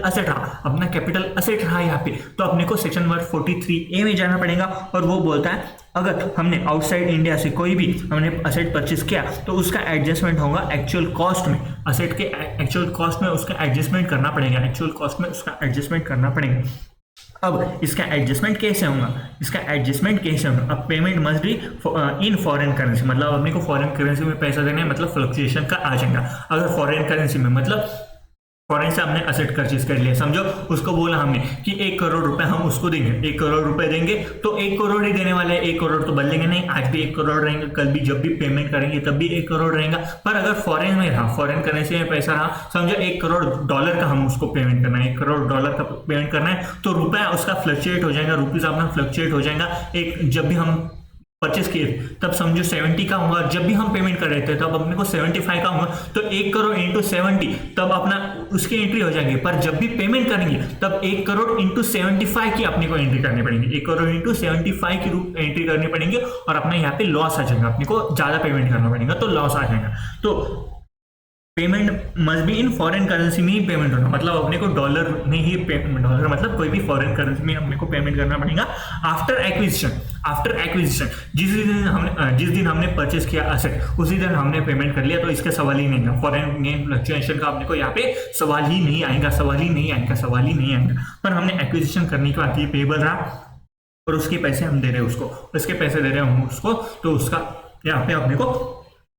Speaker 1: असेट रहा यहाँ पे, तो अपने को सेक्शन नंबर 43A में जाना पड़ेगा। और वो बोलता है अगर हमने आउटसाइड इंडिया से कोई भी हमने असेट परचेस किया, तो उसका एडजस्टमेंट होगा एक्चुअल कॉस्ट में, असेट के एक्चुअल कॉस्ट में उसका एडजस्टमेंट करना पड़ेगा, अब इसका एडजस्टमेंट कैसे होगा, अब payment must be in foreign currency, मतलब अपने को फॉरेन करेंसी में पैसा देना है, मतलब फ्लक्चुएशन का आ जाएगा। अगर फॉरेन करेंसी में मतलब फॉरेन से हमने असेट परचेस कर लिया, समझो उसको बोला हमने कि 1 करोड़ रुपए हम उसको देंगे, 1 करोड़ रुपए देंगे, तो 1 करोड़ ही देने वाले हैं, 1 करोड़ तो बदलेंगे नहीं, आज भी 1 करोड़ रहेंगे, कल भी जब भी पेमेंट करेंगे तब भी 1 करोड़ रहेगा। पर अगर फॉरेन में रहा, फॉरेन करेंसी में पैसा रहा, समझो $1 करोड़ का हम उसको पेमेंट करना है, $1 करोड़ का पेमेंट करना है, तो रुपया उसका फ्लक्चुएट हो जाएगा, रुपीज अपना फ्लक्चुएट हो जाएगा। जब भी हम परचेस किए तब समझो 70 का होगा, जब भी हम पेमेंट कर रहे थे तब अपने को 75 का होगा, तो 1 करोड़ इंटू 70 तब अपना उसकी एंट्री हो जाएगी। पर जब भी पेमेंट करेंगे तब 1 करोड़ इंटू 75 की अपने को एंट्री करनी पड़ेगी, 1 करोड़ इंटू 75 की एंट्री करनी पड़ेगी, और अपना यहाँ पे लॉस आ जाएगा, अपने को ज्यादा पेमेंट करना पड़ेगा तो लॉस आ जाएगा। तो payment must be in foreign currency में ही पेमेंट होना, मतलब अपने को डॉलर में ही डॉलर मतलब कोई भी फॉरेन करेंसी में अपने को पेमेंट करना पड़ेगा। आफ्टर आफ्टर एक्विजिशन, जिस दिन हमने परचेस किया असेट उसी दिन हमने पेमेंट कर लिया, तो इसका सवाल ही नहीं है। फॉरेन गेन फ्लक्चुएशन का अपने को यहाँ पे सवाल ही नहीं आएगा, सवाल ही नहीं आएगा। पर हमने एक्विजिशन करने के बाद ये पेबल रहा और उसके पैसे हम दे रहे हैं उसको, उसके पैसे दे रहे हैं हम उसको, तो उसका यहाँ पे अपने को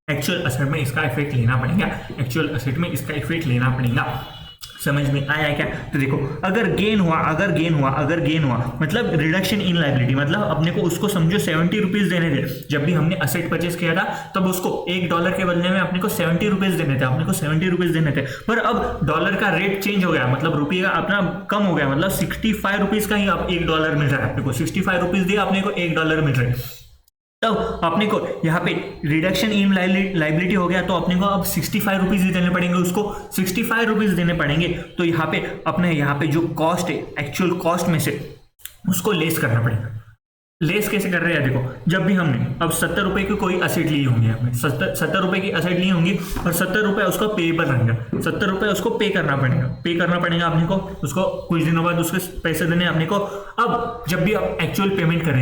Speaker 1: एक्चुअल असेट में इसका इफेक्ट लेना पड़ेगा, समझ में आया क्या? तो देखो अगर गेन हुआ मतलब रिडक्शन इन लायबिलिटी, मतलब अपने को उसको समझो 70 रुपीज देने थे। जब भी हमने असेट परचेस किया था तब उसको $1 के बदले में अपने को 70 रुपीज देने थे, पर अब डॉलर का रेट चेंज हो गया, मतलब रुपये का अपना कम हो गया, मतलब 65 रुपीज का ही अब $1 मिल रहा है अपने को, 65 रुपीज दिया अपने को $1 मिल रहा है। तब अपने को यहाँ पे रिडक्शन इन लाइबिलिटी हो गया, तो अपने को अब 65 रुपीज ही देने पड़ेंगे, उसको 65 रुपीज देने पड़ेंगे। तो यहाँ पे अपने यहाँ पे जो कॉस्ट है एक्चुअल कॉस्ट में से उसको लेस करना पड़ेगा। लेस कैसे कर रहे हैं? देखो जब भी हमने अब 70 रुपए की कोई असेट ली होंगी, हमने 70 रुपए की असेट ली होंगी और 70 रुपए उसको पेएबल रहेंगे, 70 रुपए उसको पे करना पड़ेगा अपने को, उसको कुछ दिनों बाद उसके पैसे देने अपने को। अब जब भी आप एक्चुअल पेमेंट कर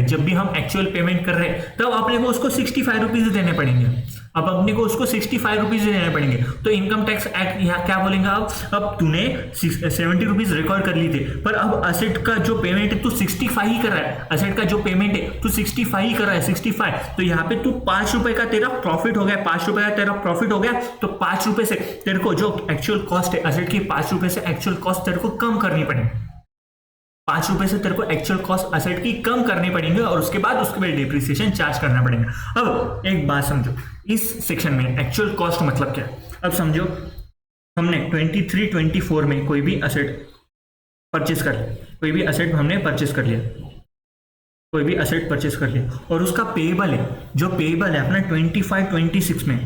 Speaker 1: रहे हैं तब अपने को उसको 65 रुपीज देने पड़ेंगे। अब अपने को उसको 65 रुपीज देने पड़ेंगे। तो इनकम टैक्स एक्ट यहाँ क्या बोलेगा, अब तूने 70 रुपीज रिकॉर्ड कर ली थी, पर अब असेट का जो पेमेंट है तू 65 ही कर रहा है, असेट का जो पेमेंट है तू 65 ही कर रहा है, 65। तो यहाँ पे तू 5 रुपए का तेरा प्रॉफिट हो गया, तो 5 रुपए से तेरे को जो एक्चुअल कॉस्ट है असेट की, 5 रुपए से एक्चुअल कॉस्ट तेरे को कम करनी पड़ेगी, 5 रुपए से तेरे को एक्चुअल कॉस्ट असेट की कम करनी पड़ेंगे और उसके बाद डिप्रिसिएशन चार्ज करना पड़ेगा। अब एक बात समझो, इस सेक्शन में एक्चुअल कॉस्ट मतलब क्या है? अब समझो हमने 23-24 में कोई भी असेट परचेस कर लिया, और उसका पेएबल है, जो पेएबल है अपना 25-26 में,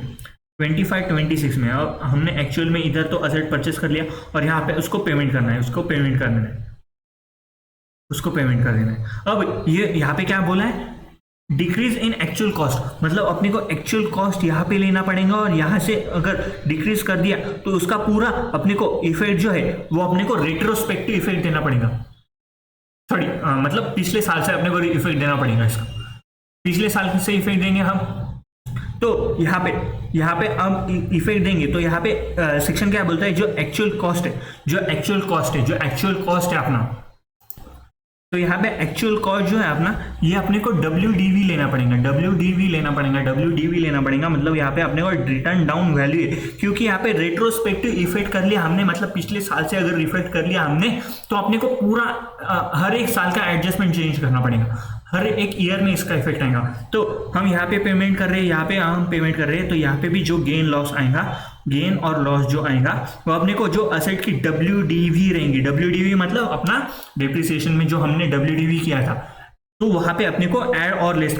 Speaker 1: और हमने एक्चुअल में इधर तो असेट परचेस कर लिया और यहाँ पे उसको पेमेंट करना है, अब ये यहाँ पे क्या बोला है, डिक्रीज इन एक्चुअल कॉस्ट, मतलब अपने को एक्चुअल कॉस्ट यहाँ पे लेना पड़ेगा और यहाँ से अगर डिक्रीज कर दिया तो उसका पूरा अपने को इफेक्ट जो है वो अपने को रेट्रोस्पेक्टिव इफेक्ट देना पड़ेगा। सॉरी मतलब पिछले साल से अपने को इफेक्ट देना पड़ेगा, इसका पिछले साल से इफेक्ट देंगे हम। तो यहाँ पे हम इफेक्ट देंगे तो यहाँ पे सेक्शन क्या बोलता है, जो एक्चुअल कॉस्ट है अपना, तो यहाँ पे एक्चुअल कॉस्ट जो है अपना, ये अपने को WDV लेना पड़ेगा, मतलब यहाँ पे अपने को रिटर्न डाउन वैल्यू है, क्योंकि यहाँ पे रेट्रोस्पेक्टिव इफेक्ट कर लिया हमने, मतलब पिछले साल से अगर इफेक्ट कर लिया हमने तो अपने को पूरा हर एक साल का एडजस्टमेंट चेंज करना पड़ेगा, हर एक ईयर में इसका इफेक्ट आएगा। तो हम यहाँ पे पेमेंट कर रहे हैं, तो यहाँ पे भी जो गेन और लॉस जो आएगा वो अपने को जो असेट की WDV रहेंगी, WDV मतलब अपना डिप्रिसिएशन में जो हमने WDV किया था, तो वहां पे अपने को ऐड और लेस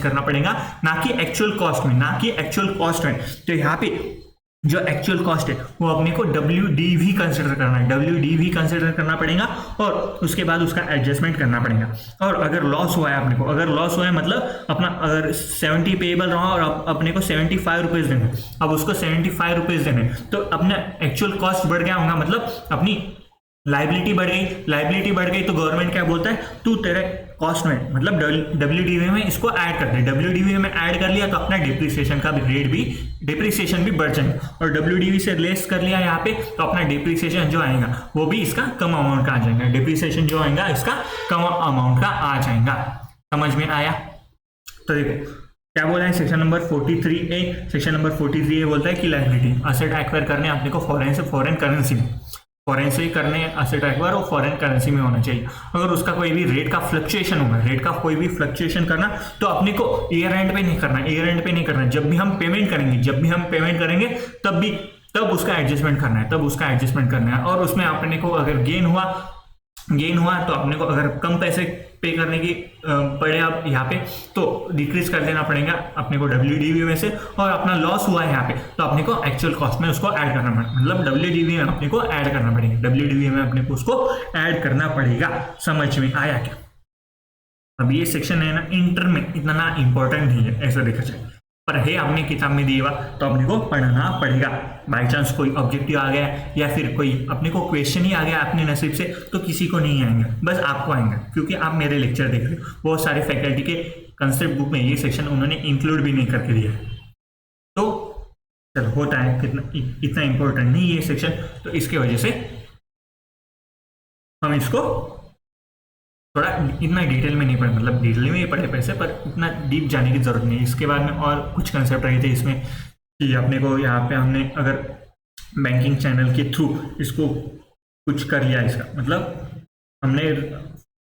Speaker 1: करना पड़ेगा, ना कि एक्चुअल कॉस्ट में, तो यहाँ पे जो एक्चुअल कॉस्ट है वो अपने को WDV कंसिडर करना पड़ेगा और उसके बाद उसका एडजस्टमेंट करना पड़ेगा। और अगर लॉस हुआ है मतलब अपना अगर 70 पेएबल रहा और अपने को 75 रुपीज देने, अब उसको 75 रुपीज देने, तो अपना एक्चुअल कॉस्ट बढ़ गया होगा, मतलब अपनी लाइबिलिटी बढ़ गई, तो गवर्नमेंट क्या बोलता है, तू तेरे कॉस्ट में मतलब WDV में इसको ऐड कर दे, WDV में ऐड कर लिया तो अपना डिप्रिसिएशन भी बढ़ जाएगा, और WDV से लेस कर लिया यहाँ पे तो अपना डिप्रिसिएशन जो आएगा वो भी इसका कम अमाउंट का आ जाएगा, डिप्रिसिएशन जो आएगा इसका कम अमाउंट का आ जाएगा। समझ में आया? तो देखो क्या बोला है सेक्शन नंबर 43A बोलता है कि लायबिलिटी असेट एक्वायर करने अपने को फॉरेन करेंसी में असेट एक्वायर और फॉरेन करेंसी में होना चाहिए। अगर उसका कोई भी रेट का फ्लक्चुएशन करना तो अपने को ईयर एंड पे नहीं करना, जब भी हम पेमेंट करेंगे तब उसका एडजस्टमेंट करना है, और उसमें अपने को अगर गेन हुआ तो अपने को अगर कम पैसे पे करने की पड़े आप यहाँ पे तो डिक्रीज कर देना पड़ेगा अपने को WDV में से, और अपना लॉस हुआ है यहाँ पे तो अपने को एक्चुअल कॉस्ट में उसको ऐड करना पड़ेगा, मतलब WDV में अपने को ऐड करना पड़ेगा। समझ में आया क्या? अब ये सेक्शन है ना इंटर में इतना इंपॉर्टेंट नहीं है ऐसा देखा जाए, पर है अपने किताब में दिया हुआ तो अपने को पढ़ना पड़ेगा। बाई चांस कोई ऑब्जेक्टिव आ गया या फिर कोई अपने को क्वेश्चन ही आ गया अपने नसीब से, तो किसी को नहीं आएंगे, बस आपको आएंगे, क्योंकि आप मेरे लेक्चर देख रहे हो। बहुत सारे फैकल्टी के कंसेप्ट बुक में ये सेक्शन उन्होंने इंक्लूड भी नहीं करके दिया है। तो चलो होता है, कितना इतना इंपॉर्टेंट नहीं ये सेक्शन, तो इसके वजह से हम इसको थोड़ा इतना डिटेल में नहीं पढ़े, मतलब डिटेल में ही पढ़े पैसे, पर इतना डीप जाने की जरूरत नहीं है। इसके बाद में और कुछ कंसेप्ट रहे थे इसमें कि अपने को यहाँ पे हमने अगर बैंकिंग चैनल के थ्रू इसको कुछ कर लिया, इसका मतलब हमने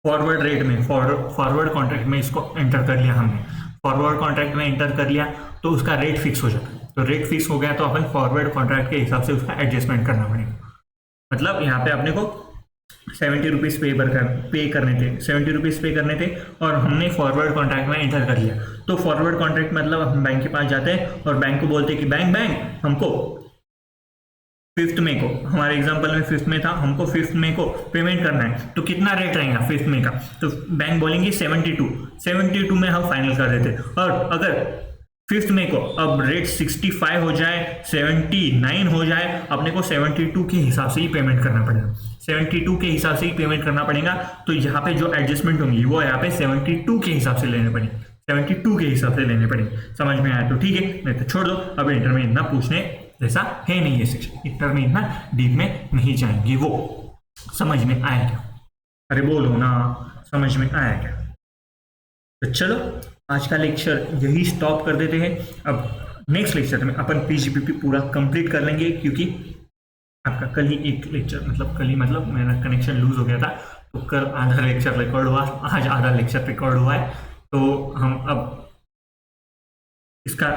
Speaker 1: फॉरवर्ड रेट में फॉरवर्ड कॉन्ट्रैक्ट में इसको एंटर कर लिया, हमने फॉरवर्ड कॉन्ट्रैक्ट में एंटर कर लिया तो उसका रेट फिक्स हो जाता है। तो रेट फिक्स हो गया तो अपन फॉरवर्ड कॉन्ट्रैक्ट के हिसाब से उसका एडजस्टमेंट करना पड़ेगा। मतलब यहाँ पे अपने को 70 रुपीज़ पे करने थे, 70 रुपीज़ पे करने थे और हमने फॉरवर्ड कॉन्ट्रैक्ट में एंटर कर लिया। तो फॉरवर्ड कॉन्ट्रैक्ट मतलब हम बैंक के पास जाते हैं और बैंक को बोलते हैं कि बैंक हमको 5th मई को, हमारे एग्जांपल में 5th में था, हमको 5th मई को पेमेंट करना है, तो कितना रेट रहेगा 5th मई का? तो बैंक बोलेंगे 72 में हम फाइनल कर देते। और अगर 5th मई को अब रेट 65 हो जाए, 79 हो जाए, अपने को 72 के हिसाब से ही पेमेंट करना पड़ेगा, 72 के हिसाब से ही पेमेंट करना पड़ेगा। तो यहाँ पे जो एडजस्टमेंट होंगी वो यहाँ पे 72 के हिसाब से लेने पड़ेंगे, 72 के हिसाब से लेने पड़ेंगे। समझ में आया तो ठीक है, नहीं तो छोड़ दो। अब इंटर में इतना पूछने जैसा है नहीं ये सेक्शन, इंटर में इतना डीप में नहीं जाएंगे वो। समझ में आया क्या? अरे बोलो ना, समझ में आया क्या? तो चलो आज का लेक्चर यही स्टॉप कर देते हैं। अब नेक्स्ट लेक्चर में अपन पीजीपीपी पूरा कंप्लीट कर लेंगे, क्योंकि आपका कल ही एक लेक्चर मतलब मेरा कनेक्शन लूज हो गया था, तो कल आधा लेक्चर रिकॉर्ड हुआ, आज आधा लेक्चर रिकॉर्ड हुआ है। तो हम अब इसका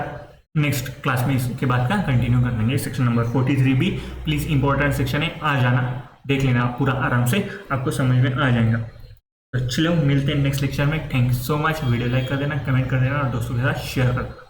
Speaker 1: नेक्स्ट क्लास में इसके बाद का कंटिन्यू कर लेंगे। सेक्शन नंबर 43 भी प्लीज़ इंपॉर्टेंट सेक्शन है, आ जाना, देख लेना पूरा आराम से, आपको समझ में आ जाएगा। तो चलो मिलते हैं नेक्स्ट लेक्चर में। Thank you so much. Video like कर देना, कमेंट कर देना और दोस्तों के साथ शेयर कर देना।